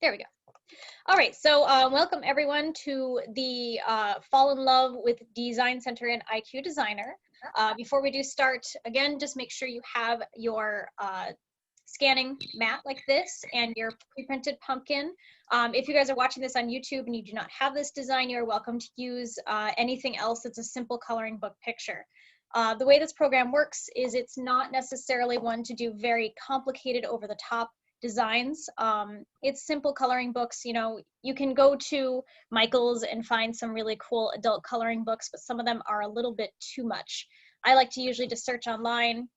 There we go. All right, so welcome everyone to the Fall in Love with Design Center and IQ Designer. Before we do start, again, just make sure you have your scanning mat like this and your pre-printed pumpkin. If you guys are watching this on YouTube and you do not have this design, you're welcome to use anything else that's a simple coloring book picture. The way this program works is it's not necessarily one to do very complicated over-the-top designs. It's simple coloring books. You know, you can go to Michael's and find some really cool adult coloring books, but some of them are a little bit too much. I like to usually just search online,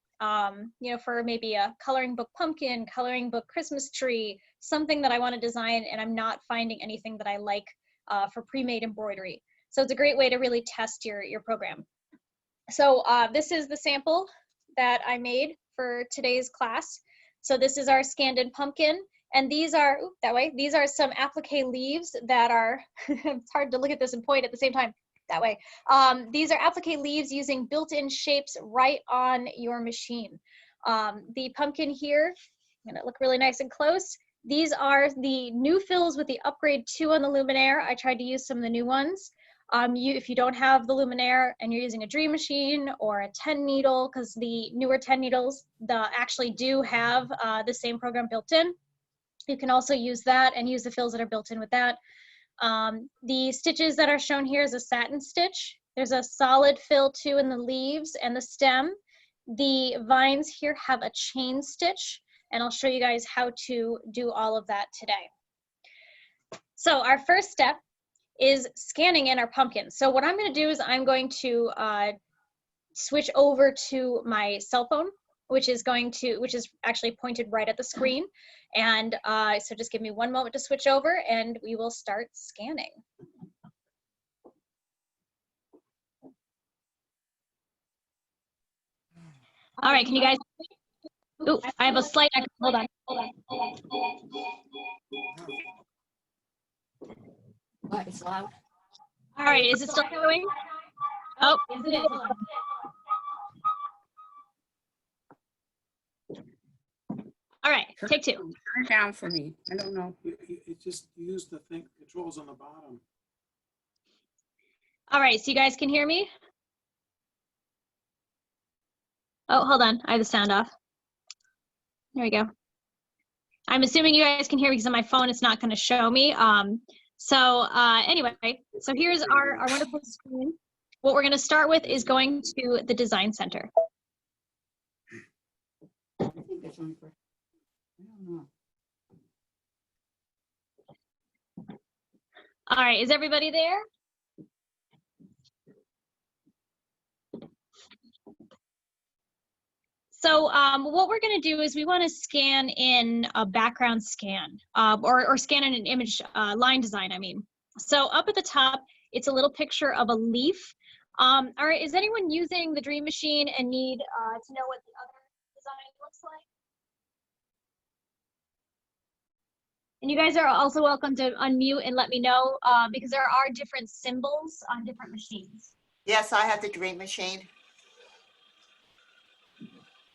you know, for maybe a coloring book pumpkin, coloring book Christmas tree, something that I want to design, and I'm not finding anything that I like for pre-made embroidery. So it's a great way to really test your program. So this is the sample that I made for today's class. So this is our scanned in pumpkin, and these are, that way, these are some applique leaves that are, it's hard to look at this and point at the same time, that way. These are applique leaves using built-in shapes right on your machine. The pumpkin here, I'm gonna look really nice and close. These are the new fills with the upgrade 2 on the luminaire. I tried to use some of the new ones. If you don't have the luminaire and you're using a dream machine or a 10 needle, because the newer 10 needles actually do have the same program built in, you can also use that and use the fills that are built in with that. The stitches that are shown here is a satin stitch. There's a solid fill too in the leaves and the stem. The vines here have a chain stitch, and I'll show you guys how to do all of that today. So our first step is scanning in our pumpkin. So what I'm going to do is I'm going to switch over to my cell phone, which is actually pointed right at the screen. And so just give me one moment to switch over and we will start scanning. All right, can you guys, ooh, I have a slight echo, hold on. What, it's loud? All right, is it still going? Oh, yes it is. All right, take 2. Turn it down for me. I don't know. It just use the controls on the bottom. All right, so you guys can hear me? Oh, hold on, I have the sound off. There we go. I'm assuming you guys can hear me because on my phone it's not going to show me. Anyway, so here's our wonderful screen. What we're going to start with is going to the Design Center. I think it's on for, I don't know. All right, is everybody there? So what we're going to do is we want to scan in a background scan or scan in an image line design, I mean. So up at the top, it's a little picture of a leaf. All right, is anyone using the Dream Machine and need to know what the other design looks like? And you guys are also welcome to unmute and let me know because there are different symbols on different machines. Yes, I have the Dream Machine.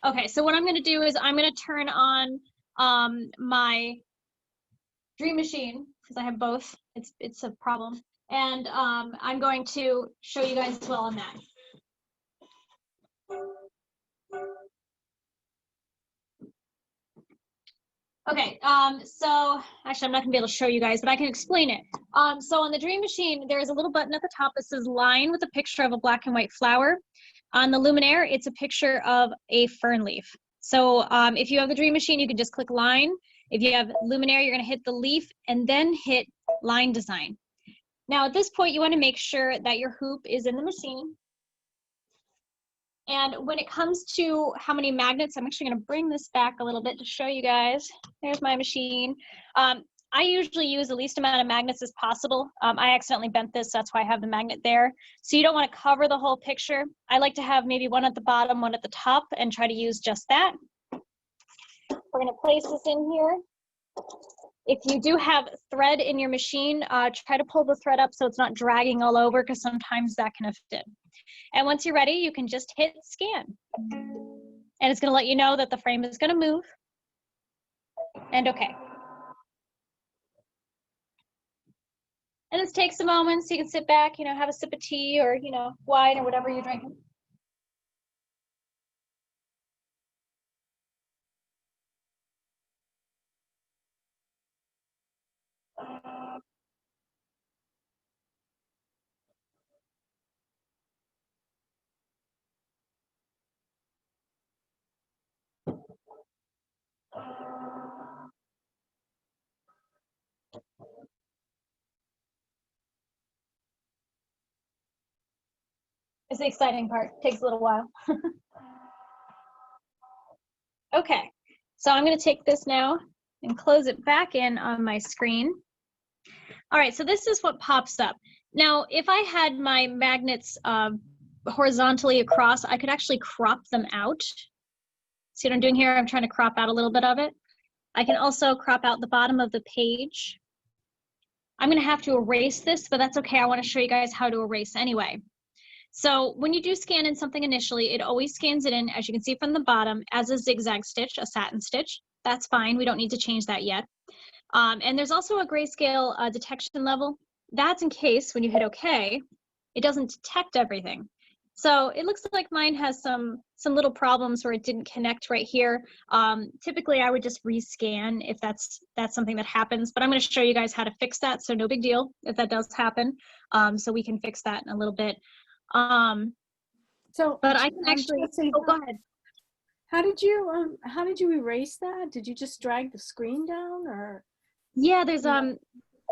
Okay, so what I'm going to do is I'm going to turn on my Dream Machine because I have both. It's a problem, and I'm going to show you guys as well on that. Okay, so actually I'm not going to be able to show you guys, but I can explain it. So on the Dream Machine, there's a little button at the top that says line with a picture of a black and white flower. On the luminaire, it's a picture of a fern leaf. So if you have the Dream Machine, you can just click line. If you have luminaire, you're going to hit the leaf and then hit line design. Now at this point, you want to make sure that your hoop is in the machine. And when it comes to how many magnets, I'm actually going to bring this back a little bit to show you guys. There's my machine. I usually use the least amount of magnets as possible. I accidentally bent this, so that's why I have the magnet there. So you don't want to cover the whole picture. I like to have maybe one at the bottom, one at the top, and try to use just that. We're going to place this in here. If you do have thread in your machine, try to pull the thread up so it's not dragging all over because sometimes that can affect it. And once you're ready, you can just hit scan. And it's going to let you know that the frame is going to move. And okay. And this takes a moment so you can sit back, you know, have a sip of tea or, you know, wine or whatever you're drinking. It's the exciting part. Takes a little while. Okay, so I'm going to take this now and close it back in on my screen. All right, so this is what pops up. Now, if I had my magnets horizontally across, I could actually crop them out. See what I'm doing here? I'm trying to crop out a little bit of it. I can also crop out the bottom of the page. I'm going to have to erase this, but that's okay. I want to show you guys how to erase anyway. So when you do scan in something initially, it always scans it in, as you can see from the bottom, as a zigzag stitch, a satin stitch. That's fine. We don't need to change that yet. And there's also a grayscale detection level. That's in case when you hit OK, it doesn't detect everything. So it looks like mine has some little problems where it didn't connect right here. Typically, I would just rescan if that's something that happens. But I'm going to show you guys how to fix that. So no big deal if that does happen. So we can fix that in a little bit. But I can actually. Oh, go ahead. How did you erase that? Did you just drag the screen down, or? Yeah, there's I'm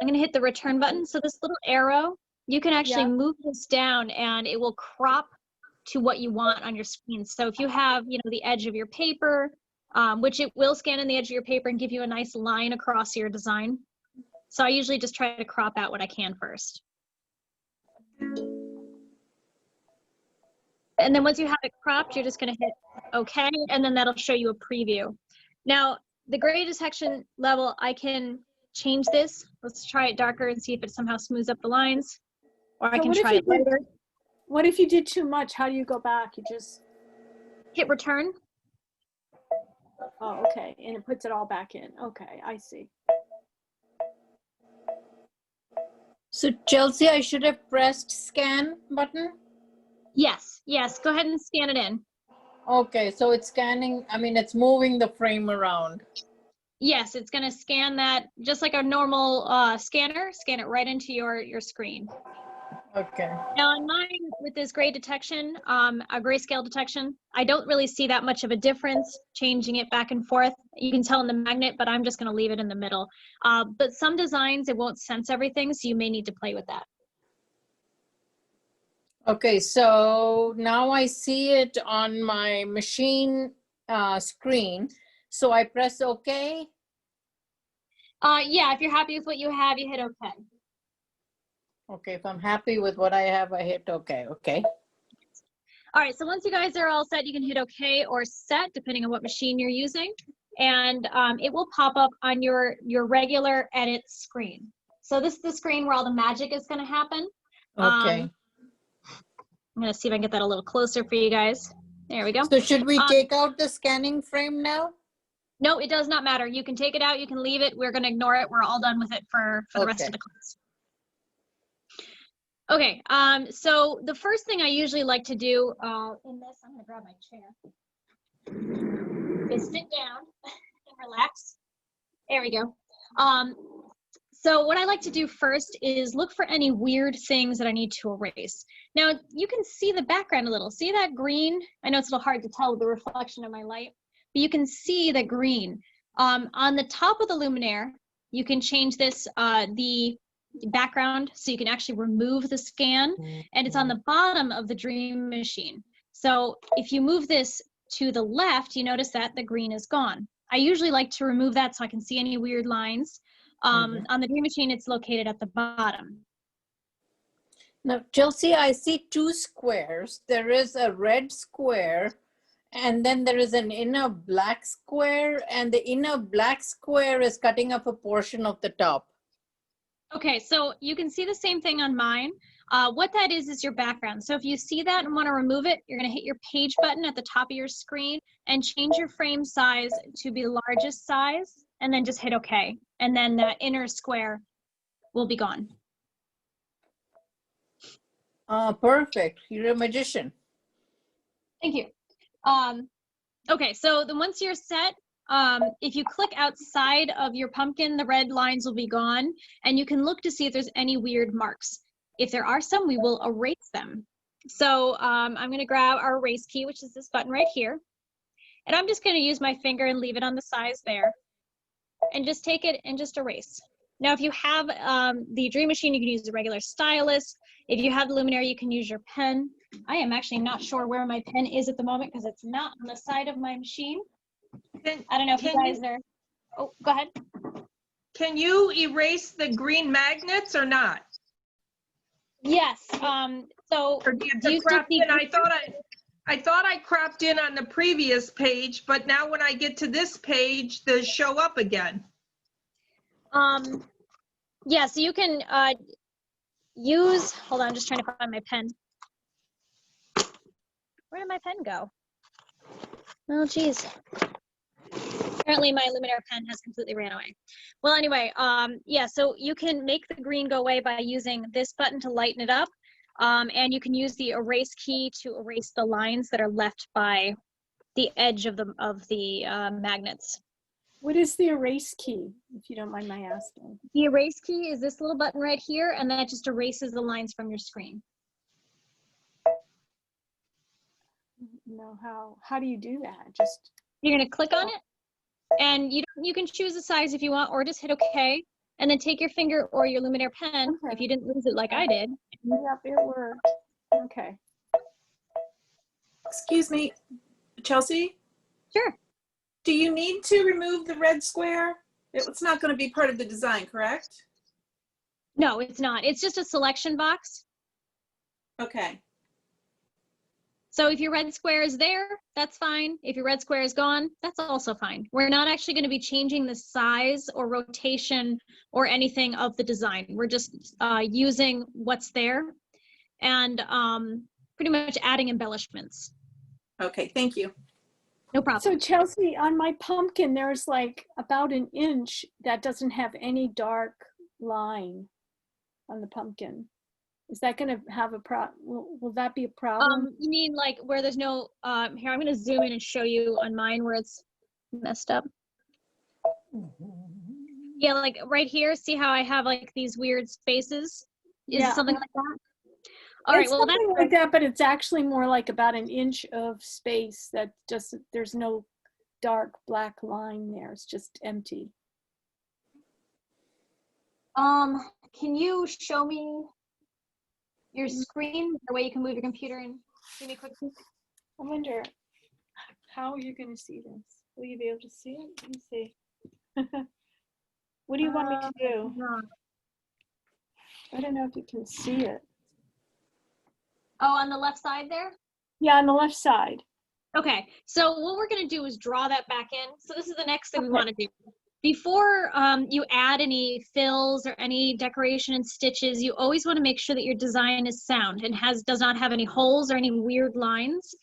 gonna hit the return button. So this little arrow, you can actually move this down and it will crop to what you want on your screen. So if you have, you know, the edge of your paper, which it will scan in the edge of your paper and give you a nice line across your design. So I usually just try to crop out what I can first. And then once you have it cropped, you're just gonna hit OK, and then that'll show you a preview. Now, the gray detection level, I can change this. Let's try it darker and see if it somehow smooths up the lines. Or I can try it lighter. What if you did too much? How do you go back? You just hit return. Oh, okay. And it puts it all back in. Okay, I see. So Chelsea, I should have pressed scan button? Yes, yes, go ahead and scan it in. Okay, so it's scanning, I mean, it's moving the frame around. Yes, it's gonna scan that just like a normal scanner, scan it right into your screen. Okay. Now on mine, with this gray detection, a grayscale detection, I don't really see that much of a difference changing it back and forth. You can tell in the magnet, but I'm just gonna leave it in the middle. But some designs, it won't sense everything, so you may need to play with that. Okay, so now I see it on my machine screen. So I press OK. Yeah, if you're happy with what you have, you hit OK. Okay, if I'm happy with what I have, I hit OK. Okay. All right, so once you guys are all set, you can hit OK or set, depending on what machine you're using. And it will pop up on your regular edit screen. So this is the screen where all the magic is going to happen. Okay. I'm going to see if I can get that a little closer for you guys. There we go. So should we take out the scanning frame now? No, it does not matter. You can take it out. You can leave it. We're going to ignore it. We're all done with it for the rest of the class. Okay, so the first thing I usually like to do in this, I'm going to grab my chair, is sit down and relax. There we go. So what I like to do first is look for any weird things that I need to erase. Now, you can see the background a little. See that green? I know it's a little hard to tell with the reflection of my light, but you can see the green. On the top of the luminaire, you can change this, the background, so you can actually remove the scan, and it's on the bottom of the Dream Machine. So if you move this to the left, you notice that the green is gone. I usually like to remove that so I can see any weird lines. On the Dream Machine, it's located at the bottom. Now, Chelsea, I see two squares. There is a red square, and then there is an inner black square, and the inner black square is cutting up a portion of the top. Okay, so you can see the same thing on mine. What that is your background. So if you see that and want to remove it, you're going to hit your page button at the top of your screen and change your frame size to be the largest size, and then just hit OK. And then that inner square will be gone. Perfect. You're a magician. Thank you. Okay, so then once you're set, if you click outside of your pumpkin, the red lines will be gone, and you can look to see if there's any weird marks. If there are some, we will erase them. So I'm going to grab our erase key, which is this button right here, and I'm just going to use my finger and leave it on the size there, and just take it and just erase. Now, if you have the Dream Machine, you can use the regular stylus. If you have the Luminary, you can use your pen. I am actually not sure where my pen is at the moment because it's not on the side of my machine. I don't know if you guys are, oh, go ahead. Can you erase the green magnets or not? Yes, so Or do you have do to you still crop see in? I thought I cropped in on the previous page, but now when I get to this page, they show up again. yeah, so you can use, hold on, I'm just trying to find my pen. Where did my pen go? Oh, geez. Apparently my Luminaire pen has completely ran away. Well, anyway, yeah, so you can make the green go away by using this button to lighten it up. And you can use the erase key to erase the lines that are left by the edge of the magnets. What is the erase key, if you don't mind my asking? The erase key is this little button right here, and that just erases the lines from your screen. No, how do you do that? Just You're gonna click on it, and you can choose a size if you want, or just hit OK, and then take your finger or your Luminaire pen, Okay. if you didn't lose it like I did. yep, it worked. Okay. Excuse me, Chelsea, Sure. do you need to remove the red square? It's not going to be part of the design, correct? No, it's not. It's just a selection box. Okay. So if your red square is there, that's fine. If your red square is gone, that's also fine. We're not actually going to be changing the size or rotation or anything of the design. We're just using what's there and pretty much adding embellishments. Okay, thank you. No problem. So Chelsea, on my pumpkin, there's like about an inch that doesn't have any dark line on the pumpkin. Is that going to have a will that be a problem? You mean like where there's no, here, I'm going to zoom in and show you on mine where it's messed up. Yeah, like right here, see how I have like these weird spaces? Is it something like that? All right, It's well, something like that, but it's actually more like about an inch of space that just, there's no dark black line there. It's just empty. Can you show me your screen, the way you can move your computer and give me a quick peek? I wonder, how are you going to see this? Will you be able to see it? Let me see. What do you want me to do? I don't know if you can see it. Oh, on the left side there? Yeah, on the left side. Okay, so what we're gonna do is draw that back in. So this is the next thing we wanna do. Before you add any fills or any decoration and stitches, you always wanna make sure that your design is sound and does not have any holes or any weird lines.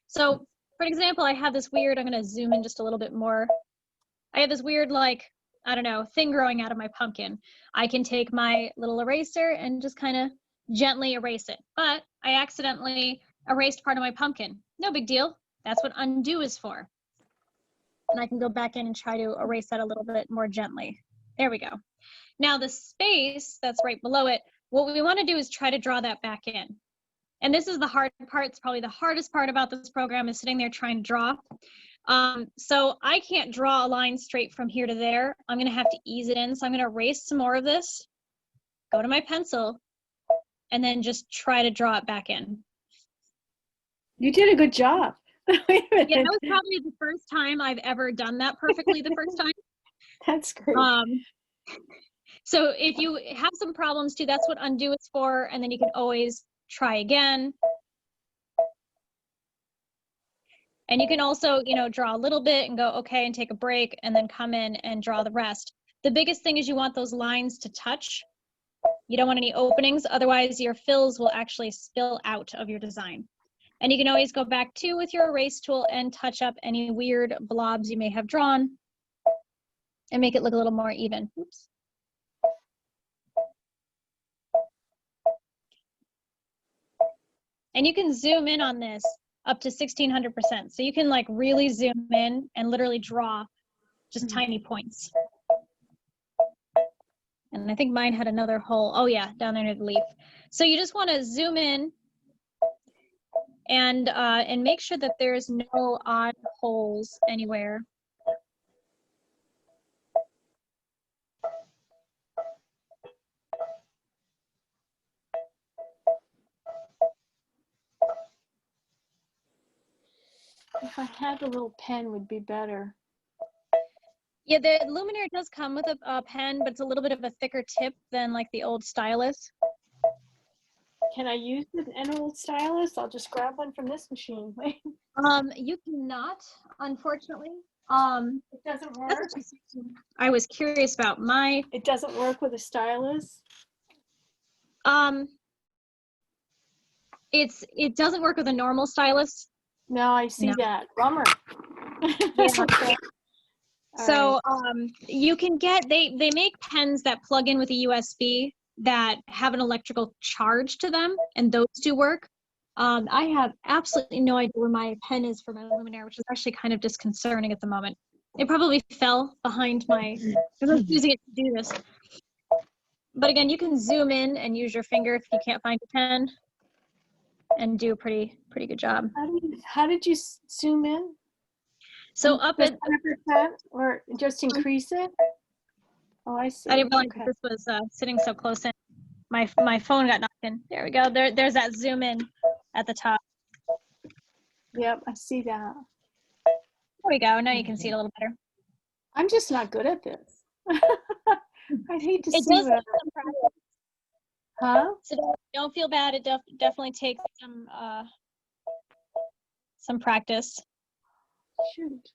So for example, I have this weird, I'm gonna zoom in just a little bit more. I have this weird, like, I don't know, thing growing out of my pumpkin. I can take my little eraser and just kind of gently erase it. But I accidentally erased part of my pumpkin. No big deal. That's what undo is for. And I can go back in and try to erase that a little bit more gently. There we go. Now the space that's right below it, what we want to do is try to draw that back in. And this is the hard part. It's probably the hardest part about this program is sitting there trying to draw. So I can't draw a line straight from here to there. I'm going to have to ease it in. So I'm going to erase some more of this, go to my pencil, and then just try to draw it back in. You did a good job. Yeah, that was probably the first time I've ever done that perfectly the first time. That's great. So if you have some problems too, that's what undo is for, and then you can always try again. And you can also, you know, draw a little bit and go, okay, and take a break, and then come in and draw the rest. The biggest thing is you want those lines to touch. You don't want any openings, otherwise your fills will actually spill out of your design. And you can always go back too with your erase tool and touch up any weird blobs you may have drawn and make it look a little more even. Oops. And you can zoom in on this up to 1600%. So you can like really zoom in and literally draw just tiny points. And I think mine had another hole. Oh yeah, down there near the leaf. So you just want to zoom in and make sure that there's no odd holes anywhere. If I had a little pen, would be better. Yeah, the Luminaire does come with a pen, but it's a little bit of a thicker tip than like the old stylus. Can I use an old stylus? I'll just grab one from this machine. Wait, You cannot, unfortunately. it doesn't work. That's what I was curious about. It doesn't work with a stylus. It doesn't work with a normal stylus. No, I see No. that. Bummer. Yeah. Okay. So you can get, they make pens that plug in with a USB that have an electrical charge to them, and those do work. I have absolutely no idea where my pen is for my Luminaire, which is actually kind of disconcerting at the moment. It probably fell behind my, because I was using it to do this. But again, you can zoom in and use your finger if you can't find a pen and do a pretty good job. How did you zoom in? So up at, 100% or just increase it? Oh, I see. I didn't realize Okay. this was sitting so close in. My phone got knocked in. There we go. There's that zoom in at the top. Yep, I see that. There we go. Now you can see it a little better. I'm just not good at this. I'd hate to It see does what. take some practice. Huh? So don't feel bad. It definitely takes some practice. Shoot.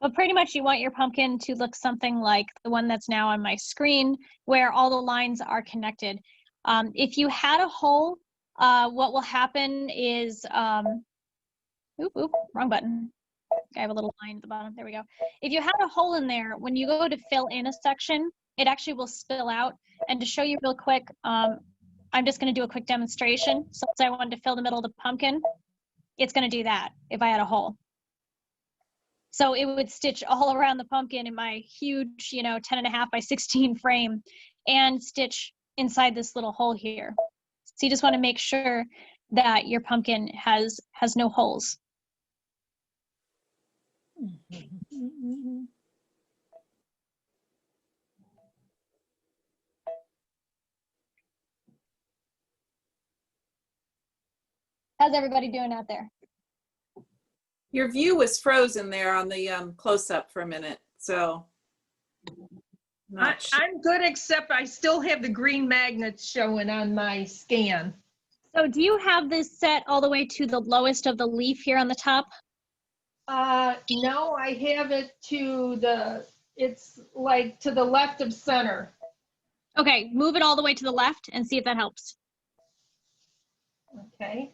But pretty much you want your pumpkin to look something like the one that's now on my screen, where all the lines are connected. If you had a hole, what will happen is, oop, wrong button. I have a little line at the bottom. There we go. If you had a hole in there, when you go to fill in a section, it actually will spill out. And to show you real quick, I'm just going to do a quick demonstration. So let's say I wanted to fill the middle of the pumpkin. It's going to do that if I had a hole. So it would stitch all around the pumpkin in my huge, 10.5 by 16 frame and stitch inside this little hole here. So you just want to make sure that your pumpkin has no holes. How's everybody doing out there? Your view was frozen there on the close-up for a minute, so. I'm good, except I still have the green magnets showing on my scan. So do you have this set all the way to the lowest of the leaf here on the top? No, I have it it's like to the left of center. Okay, move it all the way to the left and see if that helps. Okay.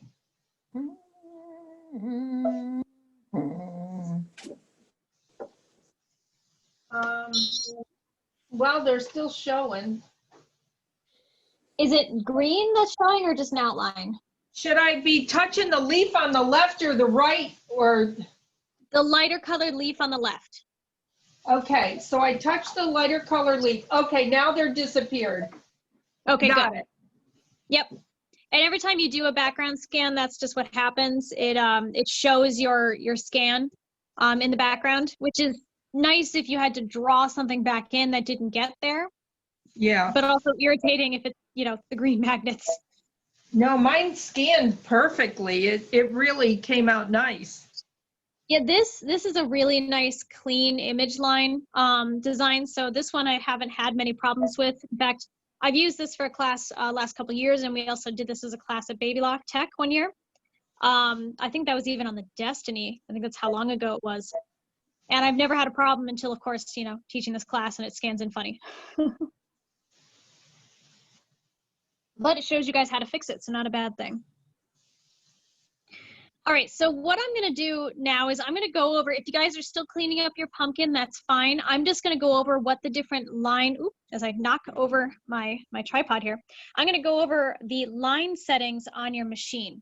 Well, they're still showing. Is it green that's showing or just an outline? Should I be touching the leaf on the left or the right, or? The lighter colored leaf on the left. Okay, so I touched the lighter colored leaf. Okay, now they're disappeared. Okay, Got good. it. Yep. And every time you do a background scan, that's just what happens. It shows your scan in the background, which is nice if you had to draw something back in that didn't get there. Yeah. But also irritating if it's, the green magnets. No, mine scanned perfectly. It really came out nice. Yeah, this is a really nice clean image line design. So this one I haven't had many problems with. In fact, I've used this for a class last couple of years, and we also did this as a class at Baby Lock Tech one year. I think that was even on the Destiny. I think that's how long ago it was. And I've never had a problem until, of course, teaching this class and it scans in funny. But it shows you guys how to fix it, so not a bad thing. All right, so what I'm gonna do now is I'm gonna go over, if you guys are still cleaning up your pumpkin, that's fine. I'm just gonna go over what the different line, as I knock over my tripod here, I'm gonna go over the line settings on your machine.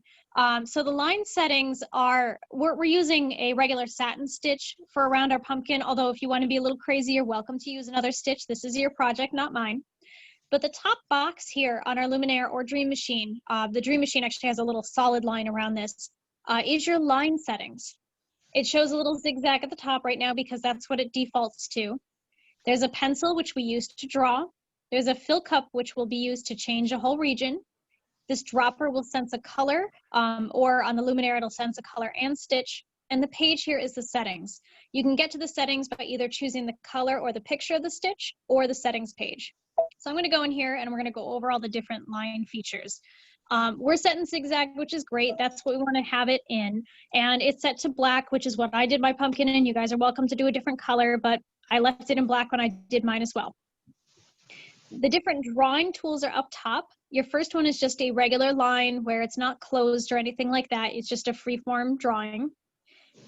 So the line settings are, we're using a regular satin stitch for around our pumpkin, although if you wanna be a little crazy, you're welcome to use another stitch. This is your project, not mine. But the top box here on our Luminaire or Dream Machine, the Dream Machine actually has a little solid line around this, is your line settings. It shows a little zigzag at the top right now because that's what it defaults to. There's a pencil, which we use to draw. There's a fill cup, which will be used to change a whole region. This dropper will sense a color, or on the Luminaire, it'll sense a color and stitch. And the page here is the settings. You can get to the settings by either choosing the color or the picture of the stitch or the settings page. So I'm gonna go in here and we're gonna go over all the different line features. We're set in zigzag, which is great. That's what we want to have it in. And it's set to black, which is what I did my pumpkin in. You guys are welcome to do a different color, but I left it in black when I did mine as well. The different drawing tools are up top. Your first one is just a regular line where it's not closed or anything like that. It's just a free-form drawing.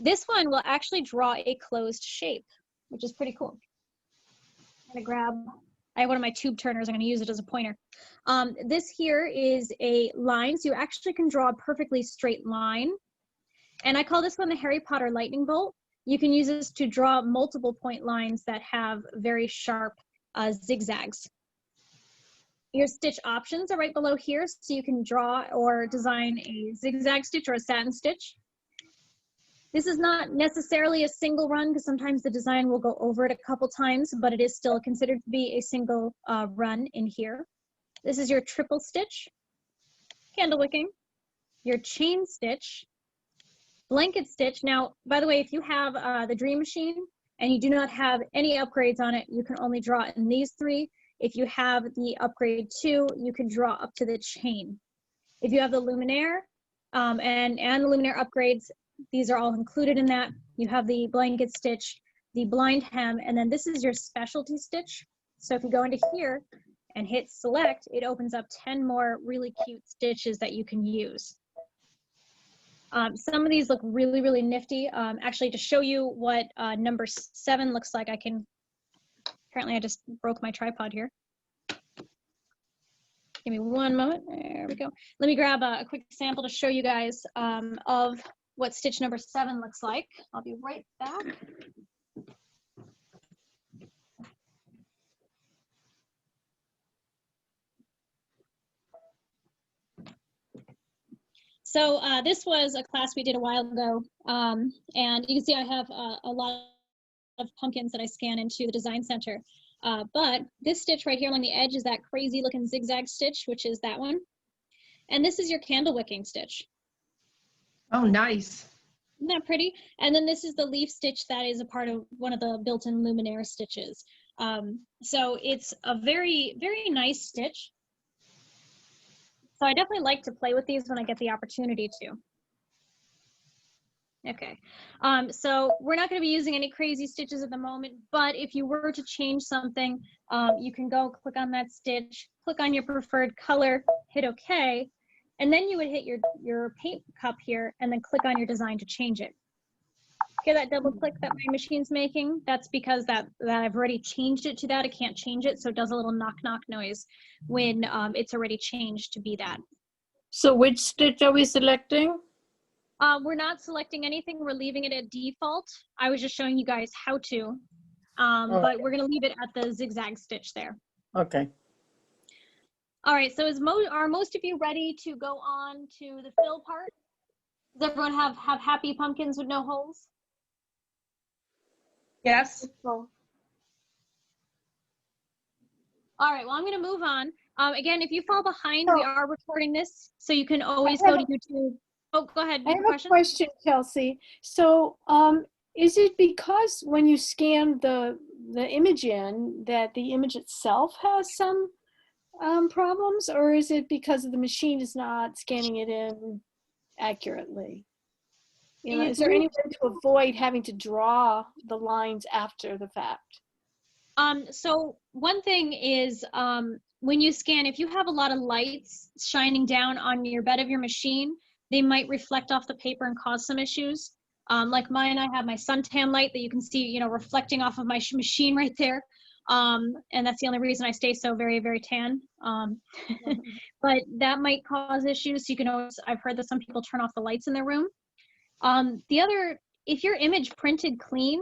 This one will actually draw a closed shape, which is pretty cool. I'm gonna grab, I have one of my tube turners. I'm going to use it as a pointer. This here is a line, so you actually can draw a perfectly straight line. And I call this one the Harry Potter lightning bolt. You can use this to draw multiple point lines that have very sharp zigzags. Your stitch options are right below here, so you can draw or design a zigzag stitch or a satin stitch. This is not necessarily a single run because sometimes the design will go over it a couple times, but it is still considered to be a single run in here. This is your triple stitch, candle wicking, your chain stitch, blanket stitch. Now, by the way, if you have the Dream Machine and you do not have any upgrades on it, you can only draw in these three. If you have the upgrade 2, you can draw up to the chain. If you have the Luminaire and the Luminaire upgrades, these are all included in that. You have the blanket stitch, the blind hem, and then this is your specialty stitch. So if you go into here and hit select, it opens up 10 more really cute stitches that you can use. Some of these look really, really nifty. Actually, to show you what number 7 looks like, I can, apparently I just broke my tripod here. Give me one moment, there we go. Let me grab a quick sample to show you guys of what stitch number 7 looks like. I'll be right back. So this was a class we did a while ago, and you can see I have a lot of pumpkins that I scan into the design center. But this stitch right here along the edge is that crazy looking zigzag stitch, which is that one. And this is your candle wicking stitch. Oh, nice. Isn't that pretty? And then this is the leaf stitch that is a part of one of the built-in Luminaire stitches. So it's a very, very nice stitch. So I definitely like to play with these when I get the opportunity to. Okay, so we're not going to be using any crazy stitches at the moment, but if you were to change something, you can go click on that stitch, click on your preferred color, hit OK, and then you would hit your paint cup here and then click on your design to change it. Hear that double click that my machine's making? That's because that I've already changed it to that. I can't change it, so it does a little knock knock noise when it's already changed to be that. So which stitch are we selecting? We're not selecting anything. We're leaving it at default. I was just showing you guys how to, but we're going to leave it at the zigzag stitch there. Okay. All right, so are most of you ready to go on to the fill part? Does everyone have happy pumpkins with no holes? Yes. All right, well, I'm going to move on. Again, if you fall behind, we are recording this, so you can always go to YouTube. Oh, go ahead. I have a question, Kelsey. So is it because when you scan the image in that the image itself has some problems, or is it because the machine is not scanning it in accurately? You know, is there any way to avoid having to draw the lines after the fact? So one thing is when you scan, if you have a lot of lights shining down on your bed of your machine, they might reflect off the paper and cause some issues. Like mine, I have my suntan light that you can see, you know, reflecting off of my machine right there. And that's the only reason I stay so very, very tan. But that might cause issues. You can always, I've heard that some people turn off the lights in their room. The other, if your image printed clean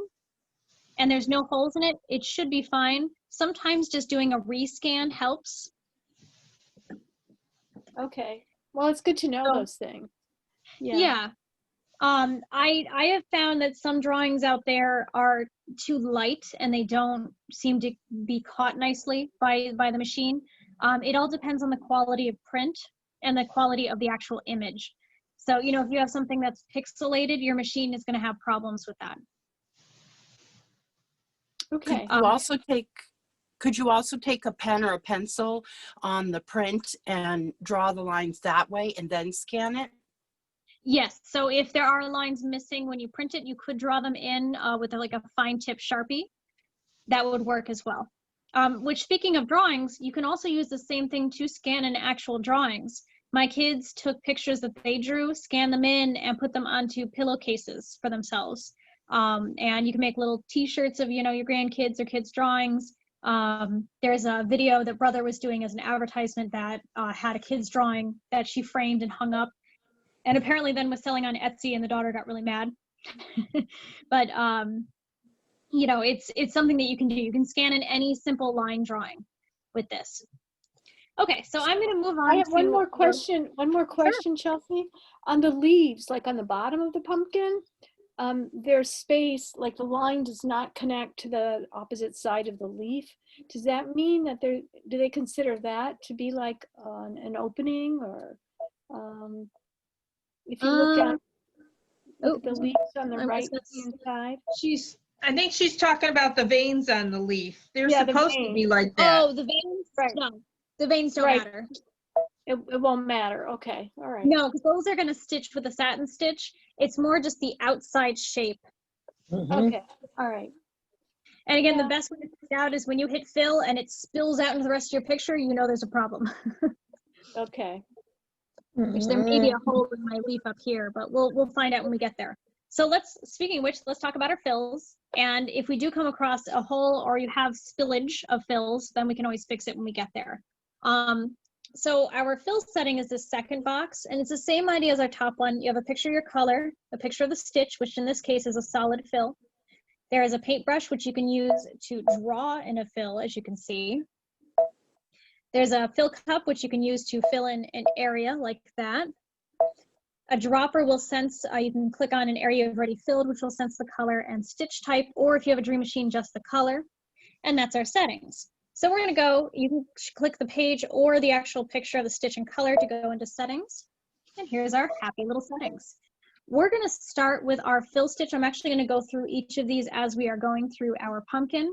and there's no holes in it, it should be fine. Sometimes just doing a rescan helps. Okay. Well, it's good to know So- those things. Yeah. I have found that some drawings out there are too light and they don't seem to be caught nicely by the machine. It all depends on the quality of print and the quality of the actual image. So, you know, if you have something that's pixelated, your machine is going to have problems with that. Okay. Could you also take a pen or a pencil on the print and draw the lines that way and then scan it? Yes, so if there are lines missing when you print it, you could draw them in with like a fine tip Sharpie. That would work as well. Which, speaking of drawings, you can also use the same thing to scan in actual drawings. My kids took pictures that they drew, scanned them in, and put them onto pillowcases for themselves. And you can make little t-shirts of, you know, your grandkids or kids' drawings. There's a video that Brother was doing as an advertisement that had a kid's drawing that she framed and hung up. And apparently then was selling on Etsy, and the daughter got really mad. But, you know, it's something that you can do. You can scan in any simple line drawing with this. Okay, so I'm going to move on. I have one to more question. One more question, Chelsea. On the leaves, like on the bottom of the pumpkin, there's space, like the line does not connect to the opposite side of the leaf. Does that mean that do they consider that to be like an opening, or if you look at the leaves on the right hand side? I think she's talking about the veins on the leaf. They're Yeah, the supposed to be veins. like that. Oh, the veins? Right. No, the veins don't Right. matter. It won't matter. Okay, all right. No, because those are going to stitch with a satin stitch. It's more just the outside shape. Okay, all right. And again, Yeah. the best way to find out is when you hit fill and it spills out into the rest of your picture, you know there's a problem. Okay. Which there may be a hole in my leaf up here, but we'll find out when we get there. So speaking of which, let's talk about our fills. And if we do come across a hole or you have spillage of fills, then we can always fix it when we get there. So our fill setting is this second box, and it's the same idea as our top one. You have a picture of your color, a picture of the stitch, which in this case is a solid fill. There is a paintbrush, which you can use to draw in a fill, as you can see. There's a fill cup, which you can use to fill in an area like that. A dropper will sense, you can click on an area you've already filled, which will sense the color and stitch type, or if you have a Dream Machine, just the color. And that's our settings. So we're gonna go, you can click the page or the actual picture of the stitch and color to go into settings. And here's our happy little settings. We're gonna start with our fill stitch. I'm actually gonna go through each of these as we are going through our pumpkin.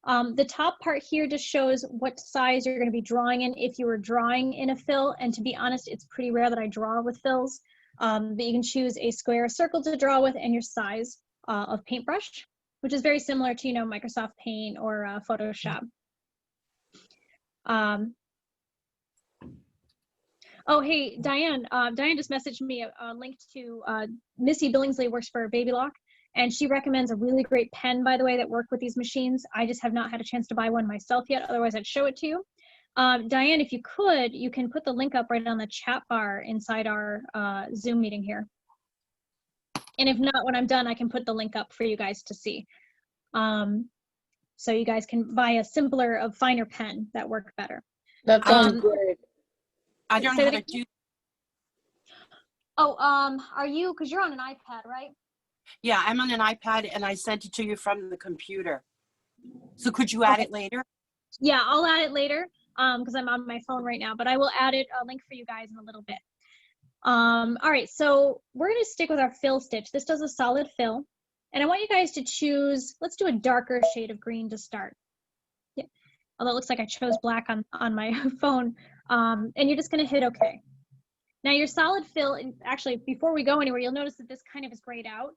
The top part here just shows what size you're going to be drawing in if you were drawing in a fill. And to be honest, it's pretty rare that I draw with fills. But you can choose a square or circle to draw with and your size of paintbrush, which is very similar to, you know, Microsoft Paint or Photoshop. Oh, hey, Diane. Diane just messaged me a link to Missy Billingsley, works for Baby Lock. And she recommends a really great pen, by the way, that work with these machines. I just have not had a chance to buy one myself yet. Otherwise, I'd show it to you. Diane, if you could, you can put the link up right on the chat bar inside our Zoom meeting here. And if not, when I'm done, I can put the link up for you guys to see. So you guys can buy a simpler, a finer pen that work better. That sounds great. I don't know how to do. Oh, are you, because you're on an iPad, right? Yeah, I'm on an iPad and I sent it to you from the computer. So could you add it later? Yeah, I'll add it later because I'm on my phone right now, but I will add a link for you guys in a little bit. All right, so we're going to stick with our fill stitch. This does a solid fill. And I want you guys to choose, let's do a darker shade of green to start. Yeah. Although it looks like I chose black on my phone. And you're just going to hit OK. Now your solid fill, and actually before we go anywhere, you'll notice that this kind of is grayed out.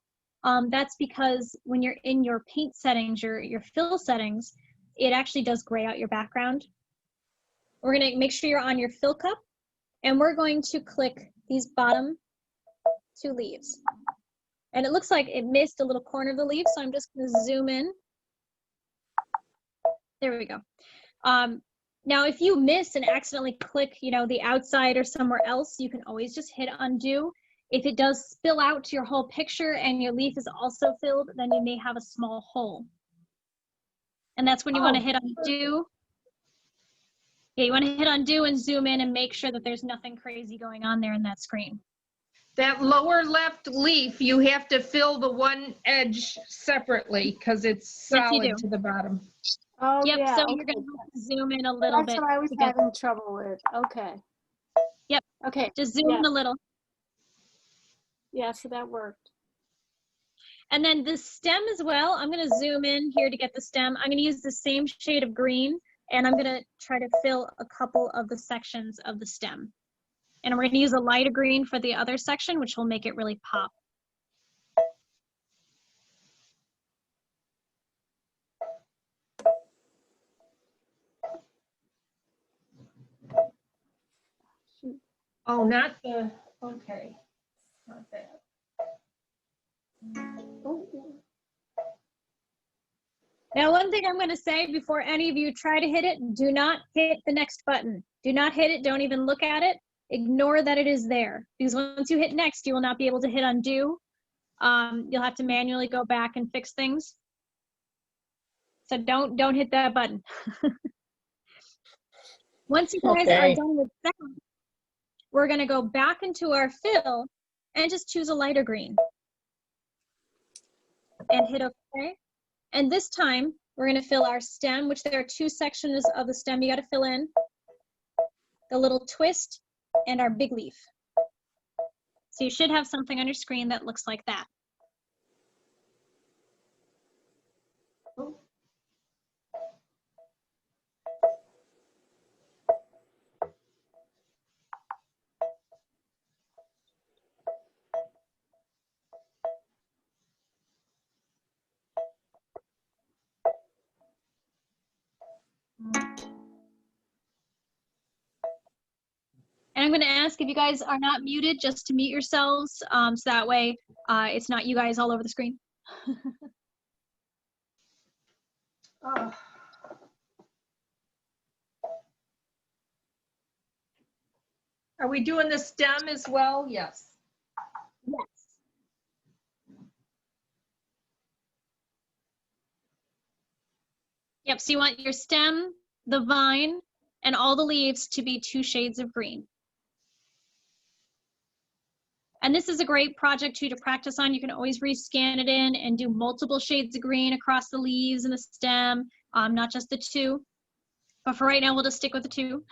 That's because when you're in your paint settings, your fill settings, it actually does gray out your background. We're going to make sure you're on your fill cup, and we're going to click these bottom 2 leaves. And it looks like it missed a little corner of the leaf, so I'm just going to zoom in. There we go. Now, if you miss and accidentally click, you know, the outside or somewhere else, you can always just hit undo. If it does spill out to your whole picture and your leaf is also filled, then you may have a small hole. And that's when you want to hit undo. Yeah, you want to hit undo and zoom in and make sure that there's nothing crazy going on there in that screen. That lower left leaf, you have to fill the one edge separately because it's Yes, you solid do. to the bottom. Oh, Yep, yeah. so Okay. you're going to zoom in a little That's bit. what I was to get- having trouble with. Okay. Yep. Okay. Just zoom in a little. Yeah, so that worked. And then the stem as well, I'm going to zoom in here to get the stem. I'm going to use the same shade of green, and I'm going to try to fill a couple of the sections of the stem. And we're going to use a lighter green for the other section, which will make it really pop. Oh, not the, okay. Not that. Now, one thing I'm going to say before any of you try to hit it, do not hit the next button. Do not hit it. Don't even look at it. Ignore that it is there. Because once you hit next, you will not be able to hit undo. You'll have to manually go back and fix things. So don't hit that button. Once you guys are done with that, we're going to go back into our fill and just choose a lighter green. And hit OK. And this time, we're going to fill our stem, which there are 2 sections of the stem you got to fill in. The little twist and our big leaf. So you should have something on your screen that looks like that. And I'm going to ask if you guys are not muted, just to mute yourselves, so that way it's not you guys all over the screen. Oh. Are we doing the stem as well? Yes. Yes. Yep, so you want your stem, the vine, and all the leaves to be 2 shades of green. And this is a great project too to practice on. You can always rescan it in and do multiple shades of green across the leaves and the stem, not just the 2. But for right now, we'll just stick with the 2.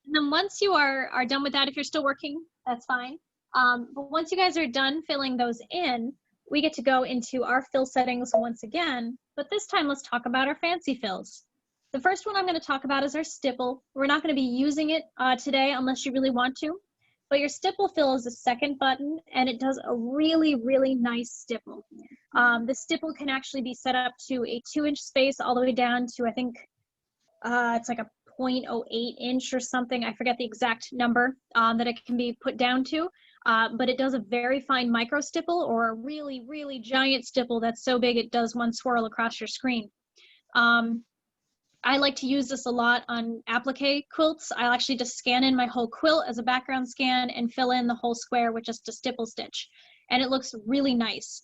And then once you are done with that, if you're still working, that's fine. But once you guys are done filling those in, we get to go into our fill settings once again, but this time let's talk about our fancy fills. The first one I'm going to talk about is our stipple. We're not going to be using it today unless you really want to, but your stipple fill is the second button, and it does a really, really nice stipple. The stipple can actually be set up to a 2-inch space all the way down to, I think, it's like a 0.08 inch or something. I forget the exact number that it can be put down to. But it does a very fine micro stipple or a really, really giant stipple that's so big it does one swirl across your screen. I like to use this a lot on applique quilts. I'll actually just scan in my whole quilt as a background scan and fill in the whole square with just a stipple stitch. And it looks really nice.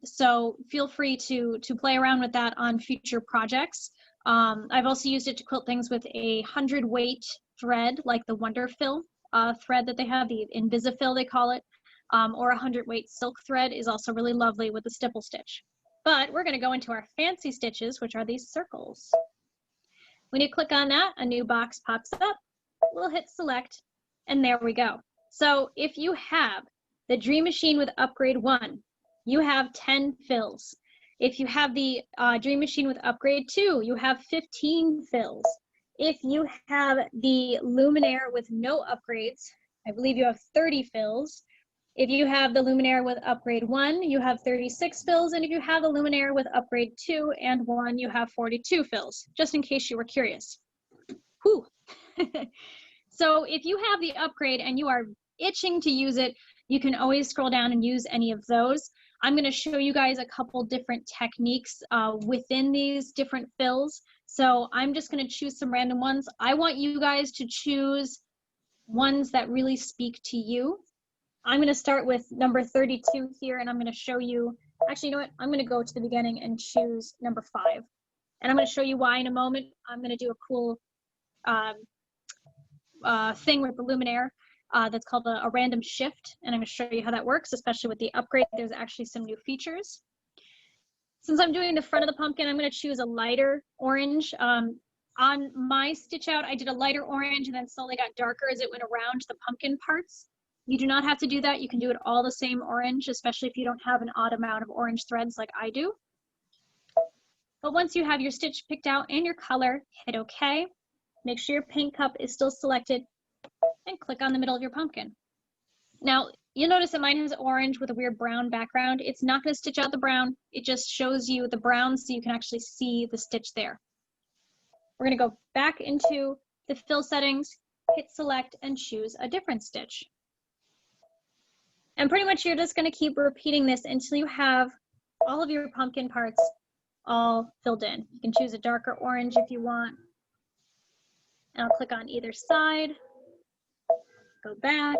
So feel free to play around with that on future projects. I've also used it to quilt things with a 100-weight thread, like the Wonder Fill thread that they have, the Invisifil they call it, or a 100-weight silk thread is also really lovely with the stipple stitch. But we're going to go into our fancy stitches, which are these circles. When you click on that, a new box pops up. We'll hit select, and there we go. So if you have the Dream Machine with Upgrade 1, you have 10 fills. If you have the Dream Machine with Upgrade 2, you have 15 fills. If you have the Luminaire with no upgrades, I believe you have 30 fills. If you have the Luminaire with upgrade 1, you have 36 fills, and if you have the Luminaire with upgrade 2 and 1, you have 42 fills, just in case you were curious. Whew. So if you have the upgrade and you are itching to use it, you can always scroll down and use any of those. I'm going to show you guys a couple different techniques within these different fills. So I'm just going to choose some random ones. I want you guys to choose ones that really speak to you. I'm going to start with number 32 here, and I'm going to show you, actually, you know what? I'm going to go to the beginning and choose number 5. And I'm going to show you why in a moment. I'm going to do a cool thing with the Luminaire that's called a random shift, and I'm going to show you how that works, especially with the upgrade. There's actually some new features. Since I'm doing the front of the pumpkin, I'm going to choose a lighter orange. On my stitch out, I did a lighter orange and then slowly got darker as it went around the pumpkin parts. You do not have to do that. You can do it all the same orange, especially if you don't have an odd amount of orange threads like I do. But once you have your stitch picked out and your color, hit OK. Make sure your paint cup is still selected and click on the middle of your pumpkin. Now, you'll notice that mine has orange with a weird brown background. It's not going to stitch out the brown. It just shows you the brown so you can actually see the stitch there. We're going to go back into the fill settings, hit select, and choose a different stitch. And pretty much you're just going to keep repeating this until you have all of your pumpkin parts all filled in. You can choose a darker orange if you want. And I'll click on either side, go back.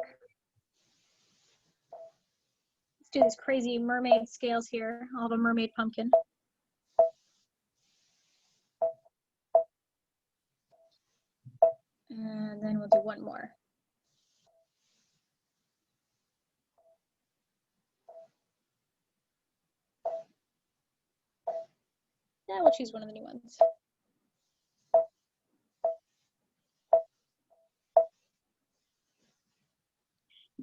Let's do these crazy mermaid scales here. I'll have a mermaid pumpkin. And then we'll do one more. Yeah, we'll choose one of the new ones.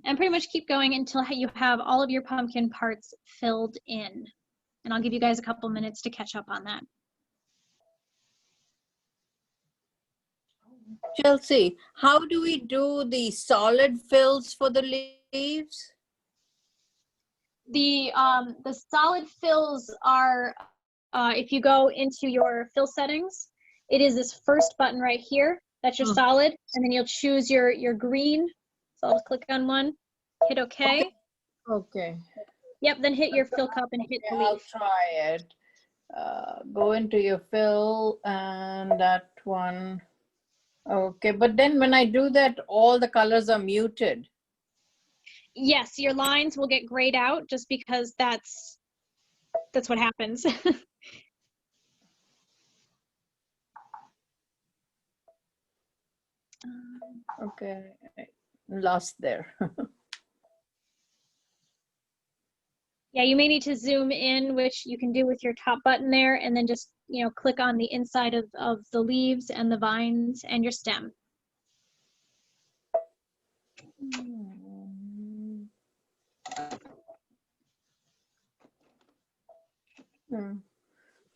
And pretty much keep going until you have all of your pumpkin parts filled in. And I'll give you guys a couple minutes to catch up on that. Chelsea, how do we do the solid fills for the leaves? The solid fills are, if you go into your fill settings, it is this first button right here. That's your solid. And then you'll choose your green. So I'll just click on one, hit OK. Okay. Yep, then hit your fill cup and hit Okay, I'll leaf. try it. Go into your fill and that one. Okay, but then when I do that, all the colors are muted. Yes, your lines will get grayed out just because that's what happens. Okay, lost there. Yeah, you may need to zoom in, which you can do with your top button there, and then just, you know, click on the inside of the leaves and the vines and your stem.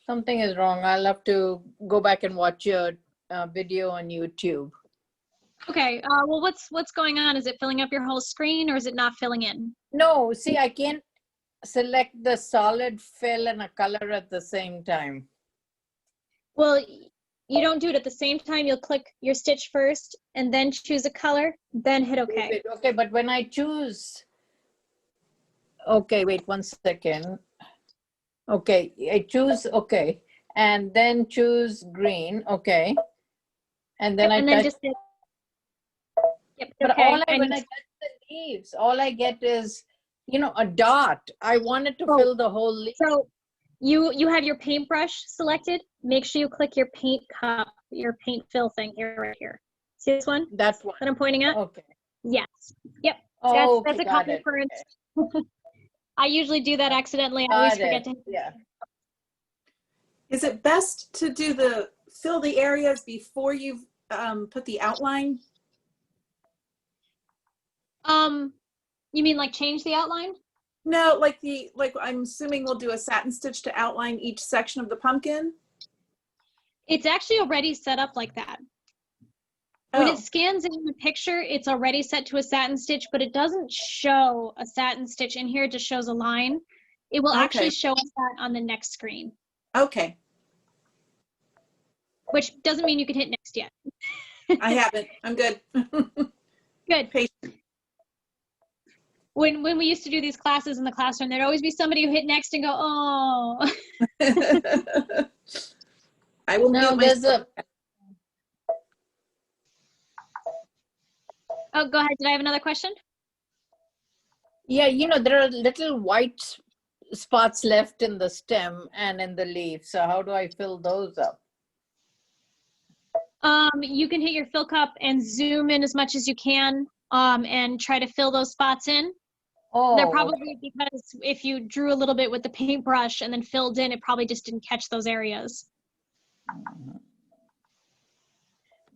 Something is wrong. I'll have to go back and watch your video on YouTube. Okay, well, what's going on? Is it filling up your whole screen or is it not filling in? No, see, I can't select the solid fill and a color at the same time. Well, you don't do it at the same time. You'll click your stitch first and then choose a color, then hit OK. Okay, but when I choose, okay, wait 1 second. Okay, I choose, okay, and then choose green, okay. And then and I then touch, just hit, yep, but okay. when I touch the leaves, all I get is, you know, a dot. I wanted to fill the whole leaf. So you have your paintbrush selected. Make sure you click your paint cup, your paint fill thing here, right here. See this one? That's one. That I'm pointing at? Okay. Yes. Yep. Oh, That's a couple currents. Okay. I usually do that accidentally. I always forget to. Yeah. Is it best to do fill the areas before you've put the outline? You mean like change the outline? No, like I'm assuming we'll do a satin stitch to outline each section of the pumpkin. It's actually already set up like that. When Oh, it scans in the picture, it's already set to a satin stitch, but it doesn't show a satin stitch in here. It just shows a line. It will actually Okay. show us that on the next screen, okay. which doesn't mean you can hit next yet. I haven't. I'm good. Good. Patient. When we used to do these classes in the classroom, there'd always be somebody who hit next and go, oh. I will No, mute there's myself. Oh, go ahead. Did I have another question? yeah, there are little white spots left in the stem and in the leaf. So how do I fill those up? You can hit your fill cup and zoom in as much as you can and try to fill those spots in. They're Oh, probably because if you drew a little bit with the paintbrush and then filled in, it probably just didn't catch those areas.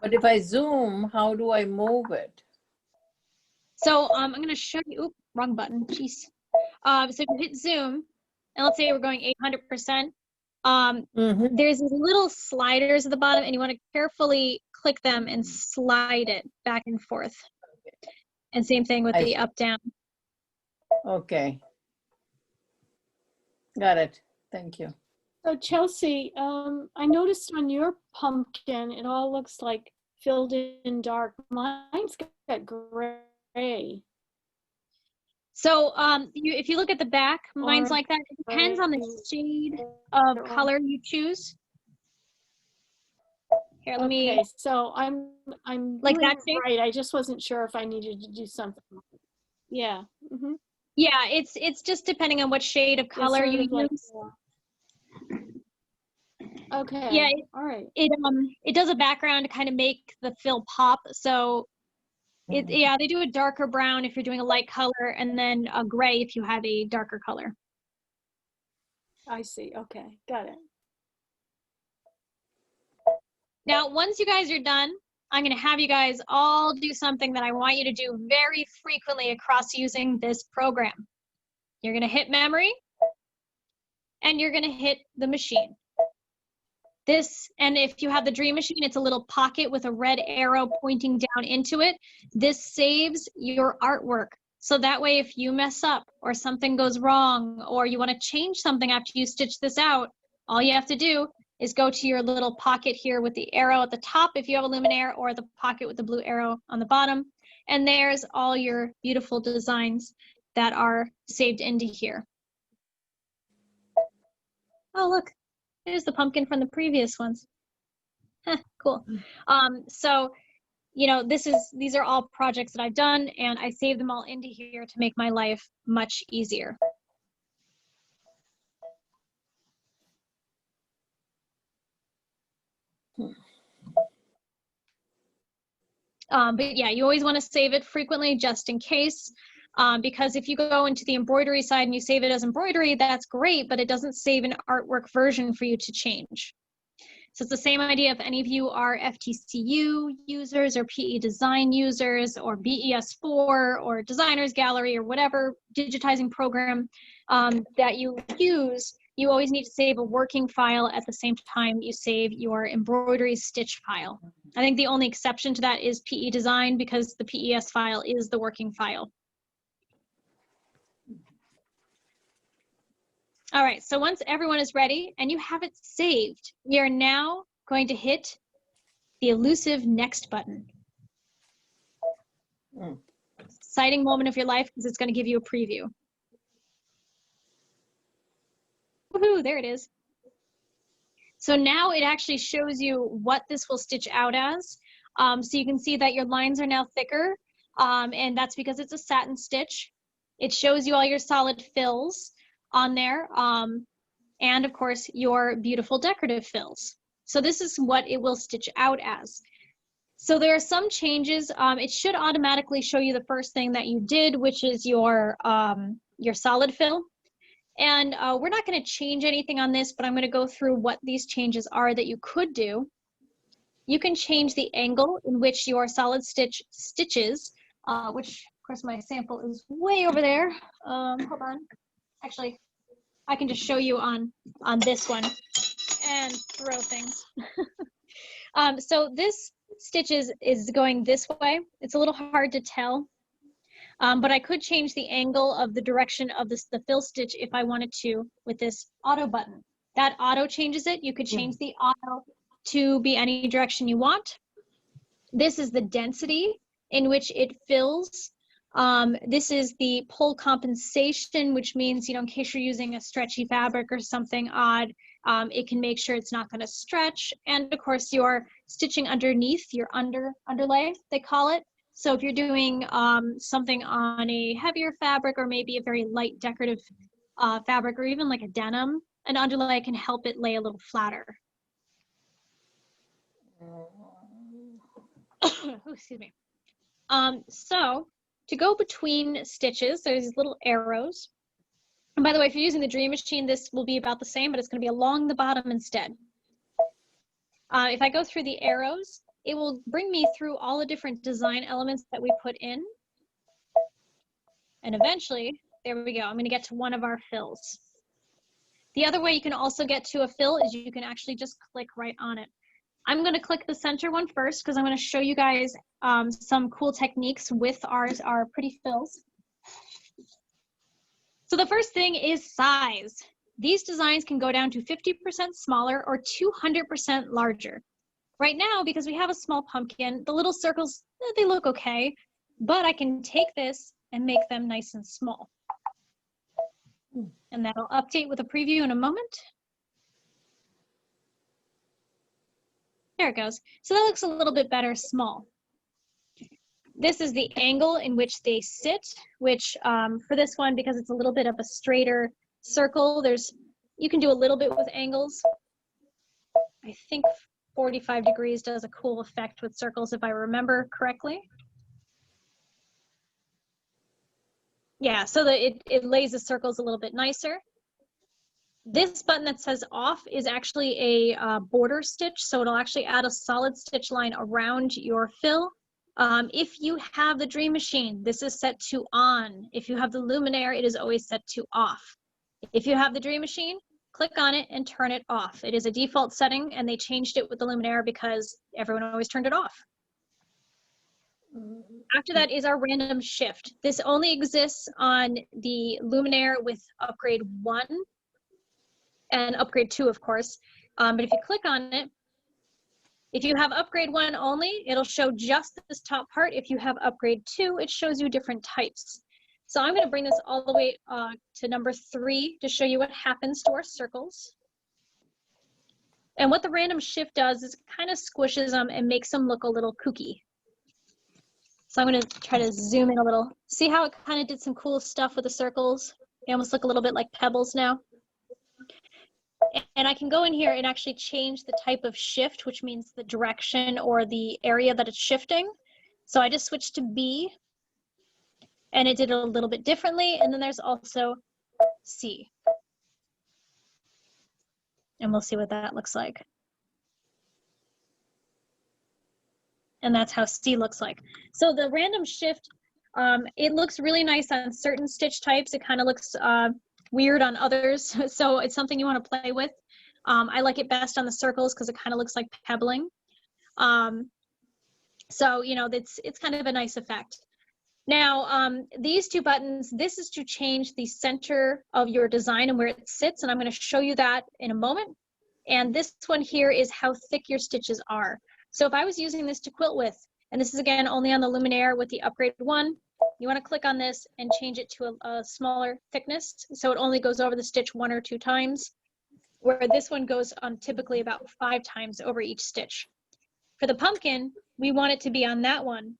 but if I zoom, how do I move it? So I'm going to show you, oop, wrong button, jeez. So if you hit zoom, and let's say we're going 800%, there's these little sliders at the bottom, and you want to carefully click them and slide it back and forth. And same thing with the up, down. Okay. Got it. Thank you. So Chelsea, I noticed on your pumpkin, it all looks like filled in dark. Mine's got gray. So if you look at the back, mine's Or like that. It depends on the shade of color you choose. Here, let me. Okay, so I'm Like doing that shape? right. I just wasn't sure if I needed to do something. Yeah. Mm-hmm. Yeah, it's just depending on what shade of color you use. Okay. Yeah, all right. It does a background to kind of make the fill pop. So they do a darker brown if you're doing a light color, and then a gray if you have a darker color. I see. Okay, got it. Now, once you guys are done, I'm going to have you guys all do something that I want you to do very frequently across using this program. You're going to hit memory, and you're going to hit the machine. And if you have the Dream Machine, it's a little pocket with a red arrow pointing down into it. This saves your artwork. So that way, if you mess up or something goes wrong or you want to change something after you stitch this out, all you have to do is go to your little pocket here with the arrow at the top if you have a Luminaire, or the pocket with the blue arrow on the bottom. And there's all your beautiful designs that are saved into here. Oh, look. There's the pumpkin from the previous ones. Cool. So, these are all projects that I've done, and I saved them all into here to make my life much easier. But yeah, you always want to save it frequently just in case. Because if you go into the embroidery side and you save it as embroidery, that's great, but it doesn't save an artwork version for you to change. So it's the same idea if any of you are FTCU users or PE Design users or BES4 or Designer's Gallery or whatever digitizing program that you use, you always need to save a working file at the same time you save your embroidery stitch file. I think the only exception to that is PE Design, because the PES file is the working file. All right, so once everyone is ready and you have it saved, we are now going to hit the elusive next button. Exciting moment of your life, because it's going to give you a preview. Woohoo, there it is. So now it actually shows you what this will stitch out as. So you can see that your lines are now thicker, and that's because it's a satin stitch. It shows you all your solid fills on there, and of course your beautiful decorative fills. So this is what it will stitch out as. So there are some changes. It should automatically show you the first thing that you did, which is your solid fill. And we're not going to change anything on this, but I'm going to go through what these changes are that you could do. You can change the angle in which your solid stitch stitches, which of course my sample is way over there. Hold on. Actually, I can just show you on this one and throw things. So this stitches is going this way. It's a little hard to tell, but I could change the angle of the direction of the fill stitch if I wanted to with this auto button. That auto changes it. You could change the auto to be any direction you want. This is the density in which it fills. This is the pull compensation, which means, in case you're using a stretchy fabric or something odd, it can make sure it's not going to stretch. And of course, you're stitching underneath your underlay, they call it. So if you're doing something on a heavier fabric or maybe a very light decorative fabric or even like a denim, an underlay can help it lay a little flatter. Excuse me. So to go between stitches, there's these little arrows. And by the way, if you're using the Dream Machine, this will be about the same, but it's going to be along the bottom instead. If I go through the arrows, it will bring me through all the different design elements that we put in. And eventually, there we go, I'm going to get to one of our fills. The other way you can also get to a fill is you can actually just click right on it. I'm going to click the center one first because I'm going to show you guys some cool techniques with our pretty fills. So the first thing is size. These designs can go down to 50% smaller or 200% larger. Right now, because we have a small pumpkin, the little circles, they look okay, but I can take this and make them nice and small. And that'll update with a preview in a moment. There it goes. So that looks a little bit better small. This is the angle in which they sit, which for this one, because it's a little bit of a straighter circle, you can do a little bit with angles. I think 45 degrees does a cool effect with circles if I remember correctly. Yeah, so that it lays the circles a little bit nicer. This button that says off is actually a border stitch, so it'll actually add a solid stitch line around your fill. If you have the Dream Machine, this is set to on. If you have the Luminaire, it is always set to off. If you have the Dream Machine, click on it and turn it off. It is a default setting, and they changed it with the Luminaire because everyone always turned it off. After that is our random shift. This only exists on the Luminaire with upgrade 1 and upgrade 2, of course. But if you click on it, if you have upgrade 1 only, it'll show just this top part. If you have upgrade 2, it shows you different types. So I'm going to bring this all the way to number 3 to show you what happens to our circles. And what the random shift does is it kind of squishes them and makes them look a little kooky. So I'm going to try to zoom in a little. See how it kind of did some cool stuff with the circles? They almost look a little bit like pebbles now. And I can go in here and actually change the type of shift, which means the direction or the area that it's shifting. So I just switched to B, and it did it a little bit differently. And then there's also C. And we'll see what that looks like. And that's how C looks like. So the random shift, it looks really nice on certain stitch types. It kind of looks weird on others. So it's something you want to play with. I like it best on the circles because it kind of looks like pebbling. So, it's kind of a nice effect. Now, these two buttons, this is to change the center of your design and where it sits. And I'm going to show you that in a moment. And this one here is how thick your stitches are. So if I was using this to quilt with, and this is again only on the Luminaire with the upgrade 1, you want to click on this and change it to a smaller thickness. So it only goes over the stitch 1 or 2 times, where this one goes on typically about 5 times over each stitch. For the pumpkin, we want it to be on that one.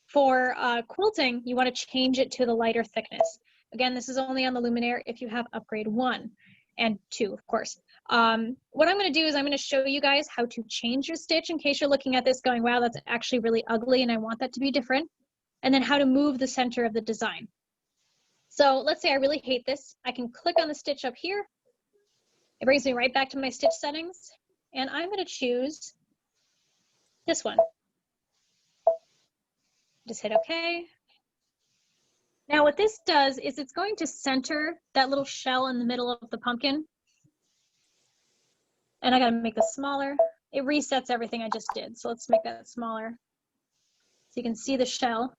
For quilting, you want to change it to the lighter thickness. Again, this is only on the Luminaire if you have upgrade 1 and 2, of course. What I'm going to do is I'm going to show you guys how to change your stitch in case you're looking at this going, wow, that's actually really ugly and I want that to be different. And then how to move the center of the design. So let's say I really hate this. I can click on the stitch up here. It brings me right back to my stitch settings. And I'm going to choose this one. Just hit OK. Now what this does is it's going to center that little shell in the middle of the pumpkin. And I got to make this smaller. it resets everything I just did. So let's make that smaller so you can see the shell.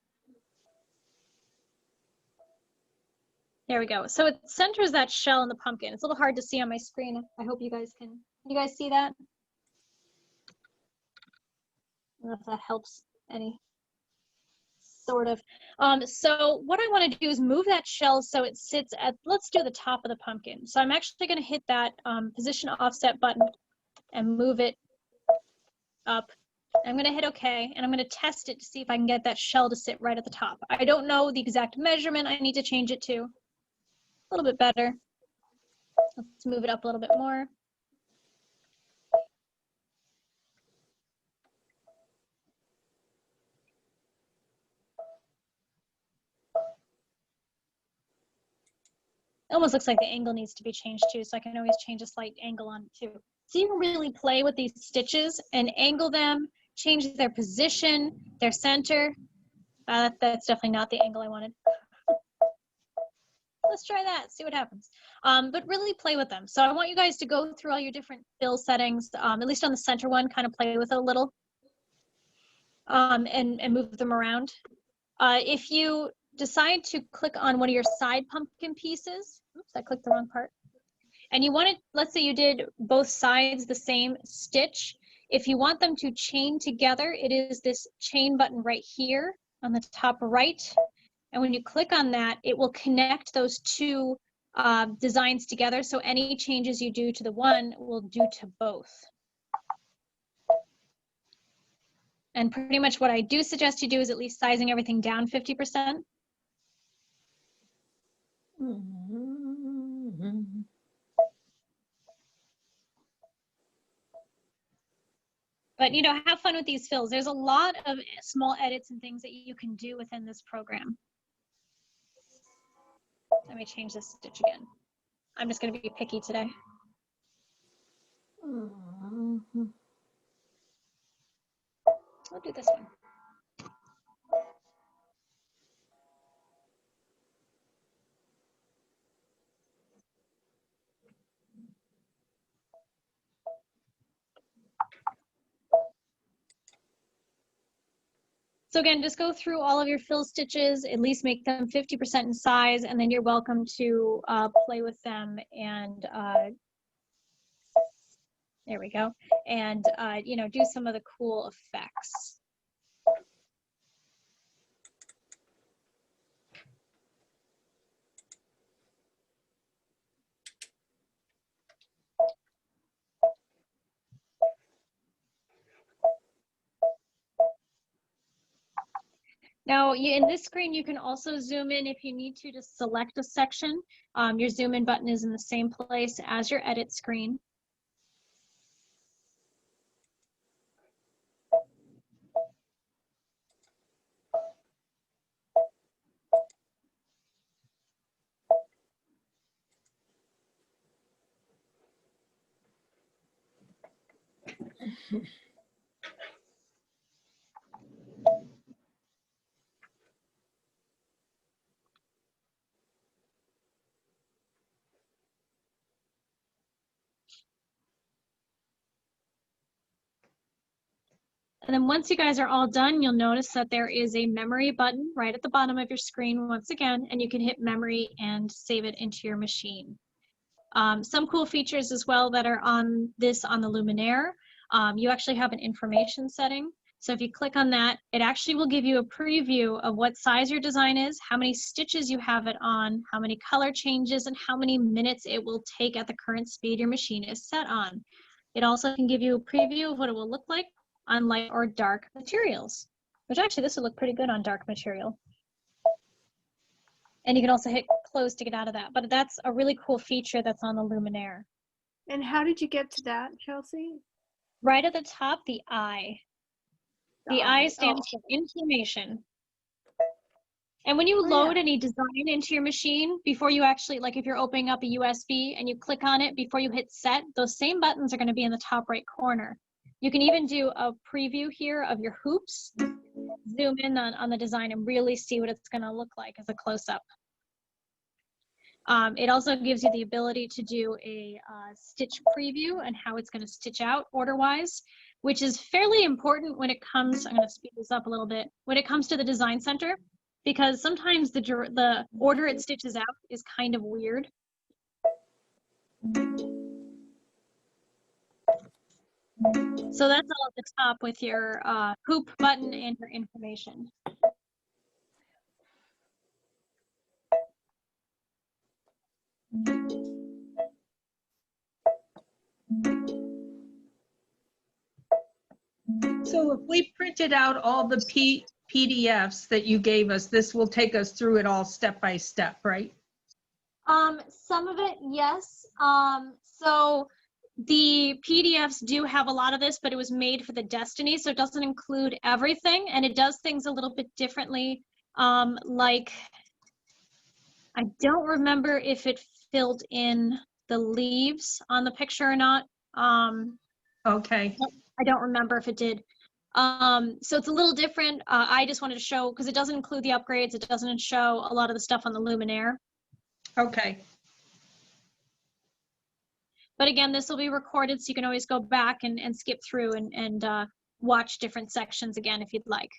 There we go. So it centers that shell in the pumpkin. It's a little hard to see on my screen. I hope you guys can you guys see that? I don't know if that helps any. Sort of. So what I want to do is move that shell so it sits at, let's do the top of the pumpkin. So I'm actually going to hit that position offset button and move it up. I'm going to hit OK, and I'm going to test it to see if I can get that shell to sit right at the top. I don't know the exact measurement I need to change it to. A little bit better. Let's move it up a little bit more. It almost looks like the angle needs to be changed too, so I can always change a slight angle on it too. So you can really play with these stitches and angle them, change their position, their center. That's definitely not the angle I wanted. Let's try that, see what happens. But really play with them. So I want you guys to go through all your different fill settings, at least on the center one, kind of play with it a little and move them around. If you decide to click on one of your side pumpkin pieces, oops, I clicked the wrong part, and you want it, let's say you did both sides the same stitch. If you want them to chain together, it is this chain button right here on the top right. And when you click on that, it will connect those two designs together. So any changes you do to the one will do to both. And pretty much what I do suggest you do is at least sizing everything down 50%. But, you know, have fun with these fills. There's a lot of small edits and things that you can do within this program. Let me change this stitch again. I'm just going to be picky today. I'll do this one. So again, just go through all of your fill stitches, at least make them 50% in size, and then you're welcome to play with them and there we go. And you know, do some of the cool effects. Now, in this screen, you can also zoom in if you need to select a section. Your zoom in button is in the same place as your edit screen. And then once you guys are all done, you'll notice that there is a memory button right at the bottom of your screen once again, and you can hit memory and save it into your machine. Some cool features as well that are on the Luminaire. You actually have an information setting. So if you click on that, it actually will give you a preview of what size your design is, how many stitches you have it on, how many color changes, and how many minutes it will take at the current speed your machine is set on. It also can give you a preview of what it will look like on light or dark materials, which actually this would look pretty good on dark material. And you can also hit close to get out of that, but that's a really cool feature that's on the Luminaire. And how did you get to that, Chelsea? Right at the top, the I. The I stands for information. And when you load any design into your machine, before you actually, like if you're opening up a USB and you click on it, before you hit set, those same buttons are going to be in the top right corner. You can even do a preview here of your hoops, zoom in on the design and really see what it's going to look like as a close-up. It also gives you the ability to do a stitch preview and how it's going to stitch out order-wise, which is fairly important when it comes, I'm going to speed this up a little bit, when it comes to the design center, because sometimes the order it stitches out is kind of weird. So that's all at the top with your hoop button and your information. So if we printed out all the PDFs that you gave us, this will take us through it all step by step, right? Some of it, yes. So the PDFs do have a lot of this, but it was made for the Destiny, so it doesn't include everything, and it does things a little bit differently. Like, I don't remember if it filled in the leaves on the picture or not. Okay. I don't remember if it did. So it's a little different. I just wanted to show, because it doesn't include the upgrades, it doesn't show a lot of the stuff on the Luminaire. Okay. But again, this will be recorded, so you can always go back and skip through and watch different sections again if you'd like.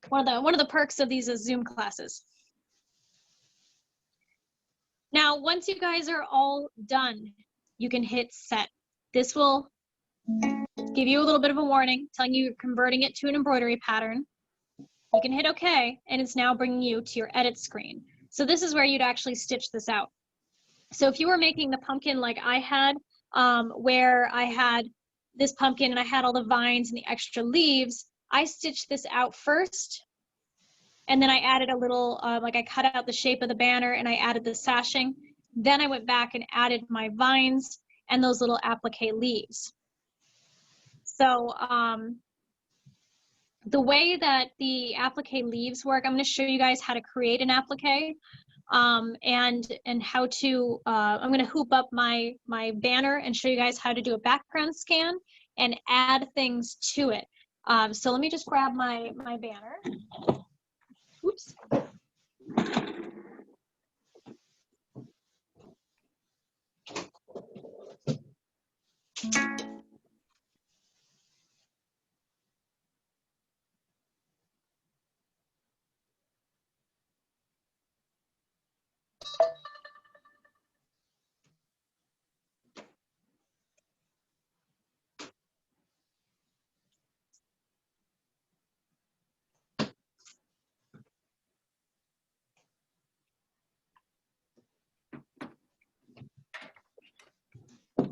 One of the perks of these is Zoom classes. Now, once you guys are all done, you can hit set. This will give you a little bit of a warning telling you you're converting it to an embroidery pattern. You can hit OK, and it's now bringing you to your edit screen. So this is where you'd actually stitch this out. So if you were making the pumpkin like I had, where I had this pumpkin and I had all the vines and the extra leaves, I stitched this out first. And then I added a little, like I cut out the shape of the banner and I added the sashing. Then I went back and added my vines and those little applique leaves. So the way that the applique leaves work, I'm going to show you guys how to create an applique. And how to, I'm going to hoop up my banner and show you guys how to do a background scan and add things to it. So let me just grab my banner. Oops.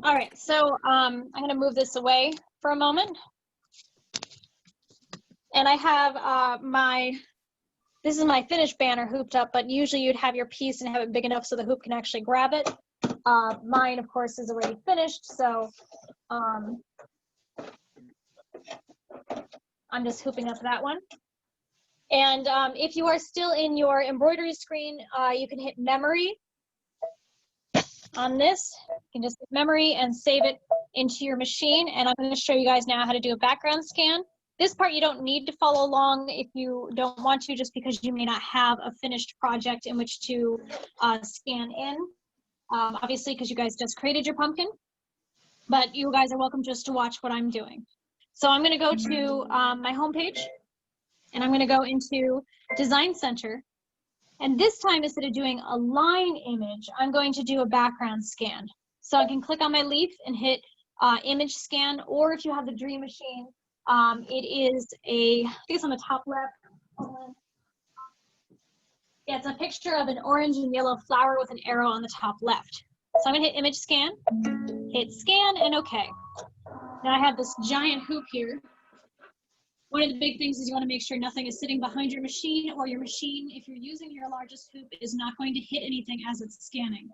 All right, so I'm going to move this away for a moment. And I have this is my finished banner hooped up, but usually you'd have your piece and have it big enough so the hoop can actually grab it. Mine, of course, is already finished, so I'm just hooping up that one. And if you are still in your embroidery screen, you can hit memory on this. You can just hit memory and save it into your machine. And I'm going to show you guys now how to do a background scan. This part you don't need to follow along if you don't want to, just because you may not have a finished project in which to scan in. Obviously, because you guys just created your pumpkin. But you guys are welcome just to watch what I'm doing. So I'm going to go to my homepage. And I'm going to go into Design Center. And this time, instead of doing a line image, I'm going to do a background scan. So I can click on my leaf and hit image scan, or if you have the Dream Machine, it is I think it's on the top left. Yeah, it's a picture of an orange and yellow flower with an arrow on the top left. So I'm going to hit image scan, hit scan, and OK. Now I have this giant hoop here. One of the big things is you want to make sure nothing is sitting behind your machine, or your machine, if you're using your largest hoop, is not going to hit anything as it's scanning.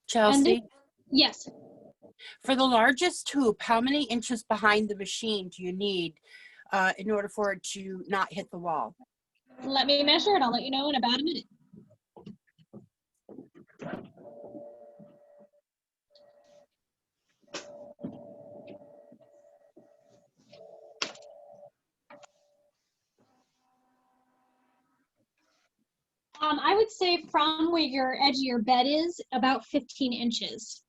Chelsea, Yes. for the largest hoop, how many inches behind the machine do you need in order for it to not hit the wall? Let me measure it. I'll let you know in about a minute. I would say from where your edge of your bed is, about 15 inches.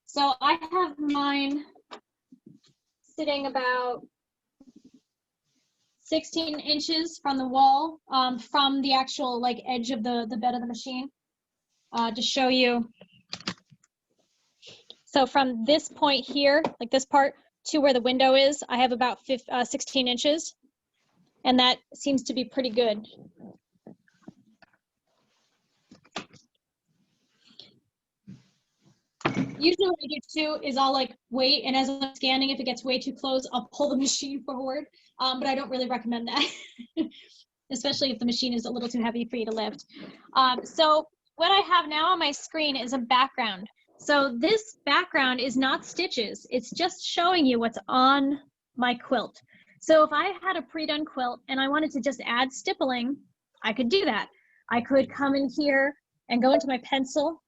So I have mine sitting about 16 inches from the wall, from the actual like edge of the bed of the machine, to show you. So from this point here, like this part, to where the window is, I have about 16 inches, and that seems to be pretty good. Usually what I do too is I'll like wait, and as I'm scanning, if it gets way too close, I'll pull the machine forward, but I don't really recommend that, especially if the machine is a little too heavy for you to lift. So what I have now on my screen is a background. So this background is not stitches, it's just showing you what's on my quilt. So if I had a pre-done quilt and I wanted to just add stippling, I could do that. I could come in here and go into my pencil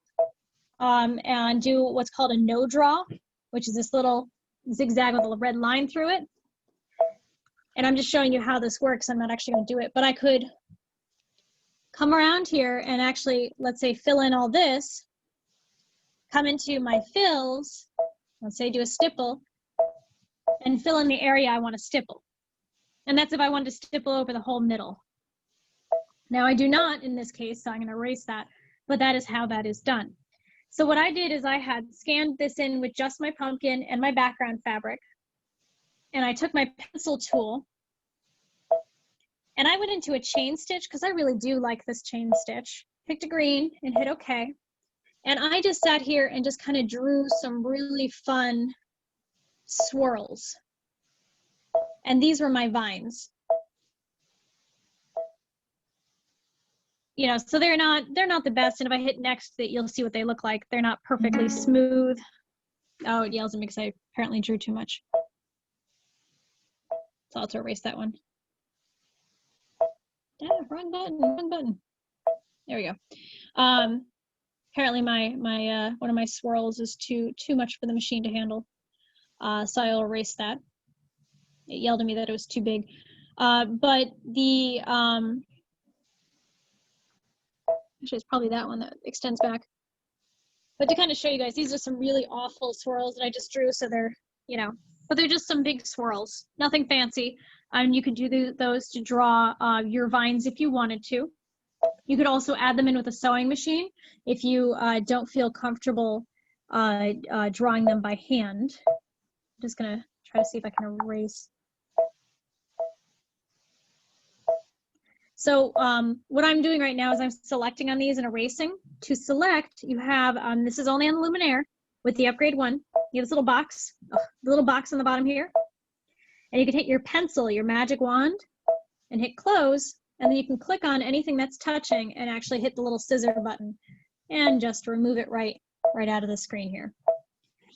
and do what's called a no draw, which is this little zigzag with a red line through it. And I'm just showing you how this works. I'm not actually going to do it, but I could come around here and actually, let's say, fill in all this, come into my fills, let's say do a stipple, and fill in the area I want to stipple. And that's if I wanted to stipple over the whole middle. Now I do not in this case, so I'm going to erase that, but that is how that is done. So what I did is I had scanned this in with just my pumpkin and my background fabric, and I took my pencil tool and I went into a chain stitch because I really do like this chain stitch. Picked a green and hit OK. And I just sat here and just kind of drew some really fun swirls. And these were my vines. You know, so they're not the best. And if I hit next, that you'll see what they look like. They're not perfectly smooth. Oh, it yells at me because I apparently drew too much. So I'll have to erase that one. Yeah, wrong button, wrong button. There we go. Apparently my one of my swirls is too much for the machine to handle. So I'll erase that. It yelled at me that it was too big. But the actually, it's probably that one that extends back. But to kind of show you guys, these are some really awful swirls that I just drew. So they're, you know, but they're just some big swirls, nothing fancy. And you could do those to draw your vines if you wanted to. You could also add them in with a sewing machine if you don't feel comfortable drawing them by hand. I'm just gonna try to see if I can erase. So what I'm doing right now is I'm selecting on these and erasing. To select, you have, this is only on the Luminaire with the upgrade one. You have this little box, the little box on the bottom here. And you can hit your pencil, your magic wand, and hit close. And then you can click on anything that's touching and actually hit the little scissor button and just remove it right out of the screen here.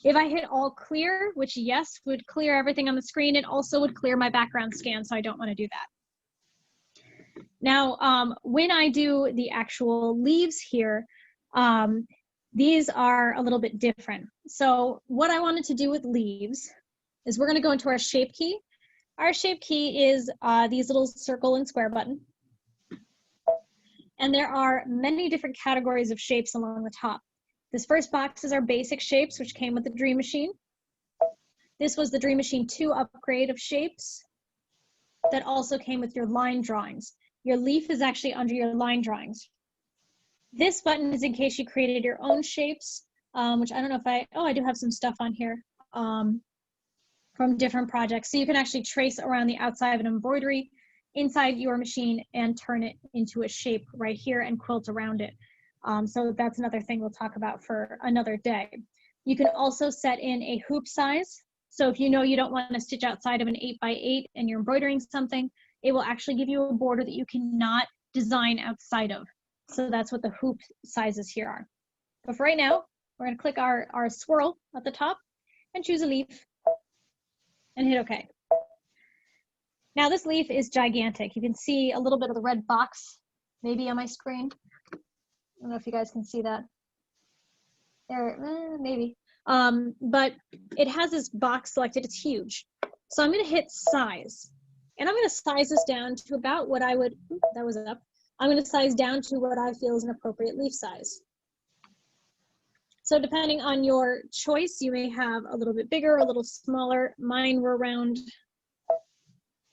If I hit all clear, which yes, would clear everything on the screen, it also would clear my background scan, so I don't want to do that. Now, when I do the actual leaves here, these are a little bit different. So what I wanted to do with leaves is we're going to go into our shape key. Our shape key is these little circle and square button. And there are many different categories of shapes along the top. This first box is our basic shapes, which came with the Dream Machine. This was the Dream Machine 2 upgrade of shapes that also came with your line drawings. Your leaf is actually under your line drawings. This button is in case you created your own shapes, which I don't know if I do have some stuff on here from different projects. So you can actually trace around the outside of an embroidery inside your machine and turn it into a shape right here and quilt around it. So that's another thing we'll talk about for another day. You can also set in a hoop size. So if you know you don't want to stitch outside of an 8x8 and you're embroidering something, it will actually give you a border that you cannot design outside of. So that's what the hoop sizes here are. But for right now, we're going to click our swirl at the top and choose a leaf and hit OK. Now this leaf is gigantic. You can see a little bit of the red box maybe on my screen. I don't know if you guys can see that. There, maybe. But it has this box selected. It's huge. So I'm going to hit size. And I'm going to size this down to about what I would, oop, that was up. I'm going to size down to what I feel is an appropriate leaf size. So depending on your choice, you may have a little bit bigger, a little smaller. Mine were around,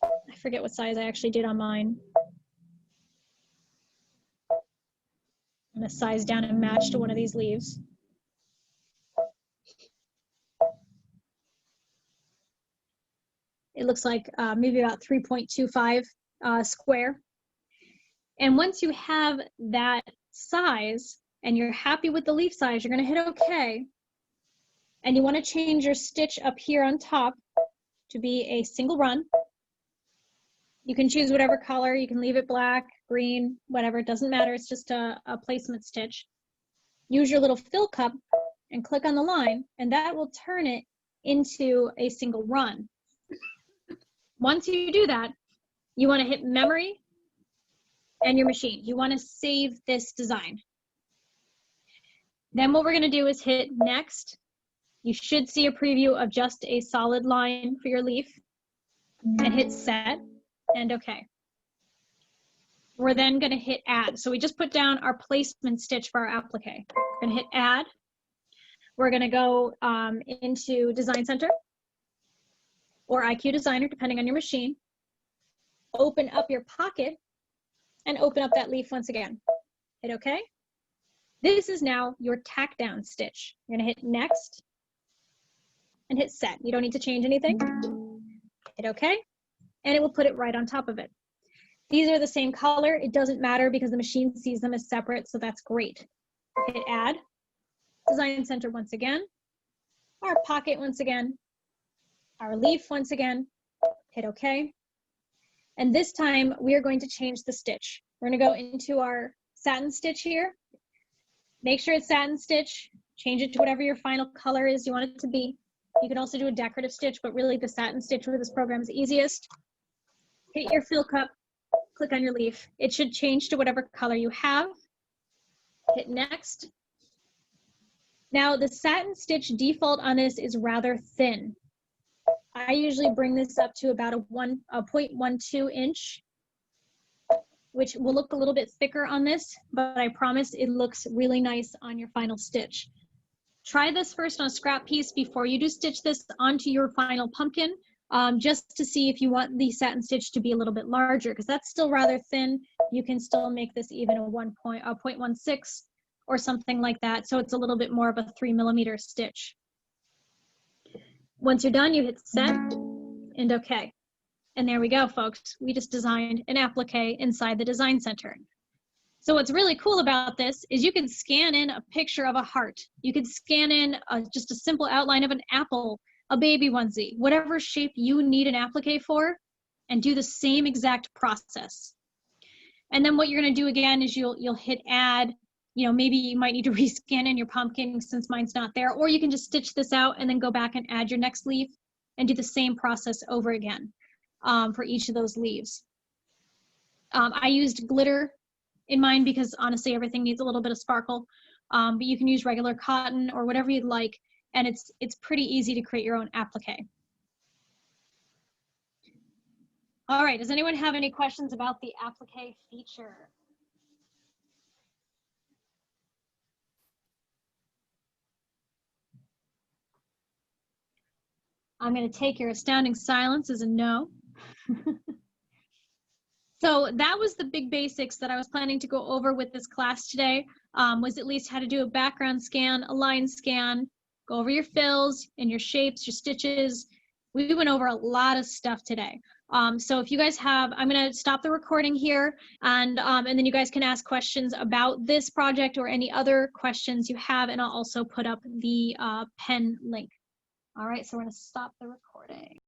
I forget what size I actually did on mine. I'm going to size down and match to one of these leaves. It looks like maybe about 3.25 square. And once you have that size and you're happy with the leaf size, you're going to hit OK. And you want to change your stitch up here on top to be a single run. You can choose whatever color. You can leave it black, green, whatever. It doesn't matter. It's just a placement stitch. Use your little fill cup and click on the line, and that will turn it into a single run. Once you do that, you want to hit memory and your machine. You want to save this design. Then what we're going to do is hit next. You should see a preview of just a solid line for your leaf, and hit set and OK. We're then going to hit add. So we just put down our placement stitch for our applique. We're going to hit add. We're going to go into Design Center or IQ Designer, depending on your machine. Open up your pocket and open up that leaf once again. Hit OK. This is now your tack down stitch. You're going to hit next and hit set. You don't need to change anything. Hit OK, and it will put it right on top of it. These are the same color. It doesn't matter because the machine sees them as separate, so that's great. Hit add, Design Center once again, our pocket once again, our leaf once again, hit OK. And this time we are going to change the stitch. We're going to go into our satin stitch here. Make sure it's satin stitch. Change it to whatever your final color is you want it to be. You can also do a decorative stitch, but really the satin stitch for this program is the easiest. Hit your fill cup, click on your leaf. It should change to whatever color you have. Hit next. Now the satin stitch default on this is rather thin. I usually bring this up to about a 0.12 inch, which will look a little bit thicker on this, but I promise it looks really nice on your final stitch. Try this first on a scrap piece before you do stitch this onto your final pumpkin, just to see if you want the satin stitch to be a little bit larger, because that's still rather thin. You can still make this even a 0.16 or something like that, so it's a little bit more of a 3mm stitch. Once you're done, you hit set and OK. And there we go, folks. We just designed an applique inside the Design Center. So what's really cool about this is you can scan in a picture of a heart. You can scan in just a simple outline of an apple, a baby onesie, whatever shape you need an applique for, and do the same exact process. And then what you're going to do again is you'll hit add. You know, maybe you might need to rescan in your pumpkin since mine's not there, or you can just stitch this out and then go back and add your next leaf and do the same process over again for each of those leaves. I used glitter in mine because honestly everything needs a little bit of sparkle, but you can use regular cotton or whatever you'd like, and it's pretty easy to create your own applique. All right, does anyone have any questions about the applique feature? I'm going to take your astounding silence as a no. So that was the big basics that I was planning to go over with this class today, was at least how to do a background scan, a line scan, go over your fills and your shapes, your stitches. We went over a lot of stuff today. So if you guys have, I'm going to stop the recording here, and then you guys can ask questions about this project or any other questions you have, and I'll also put up the pen link. All right, so we're going to stop the recording.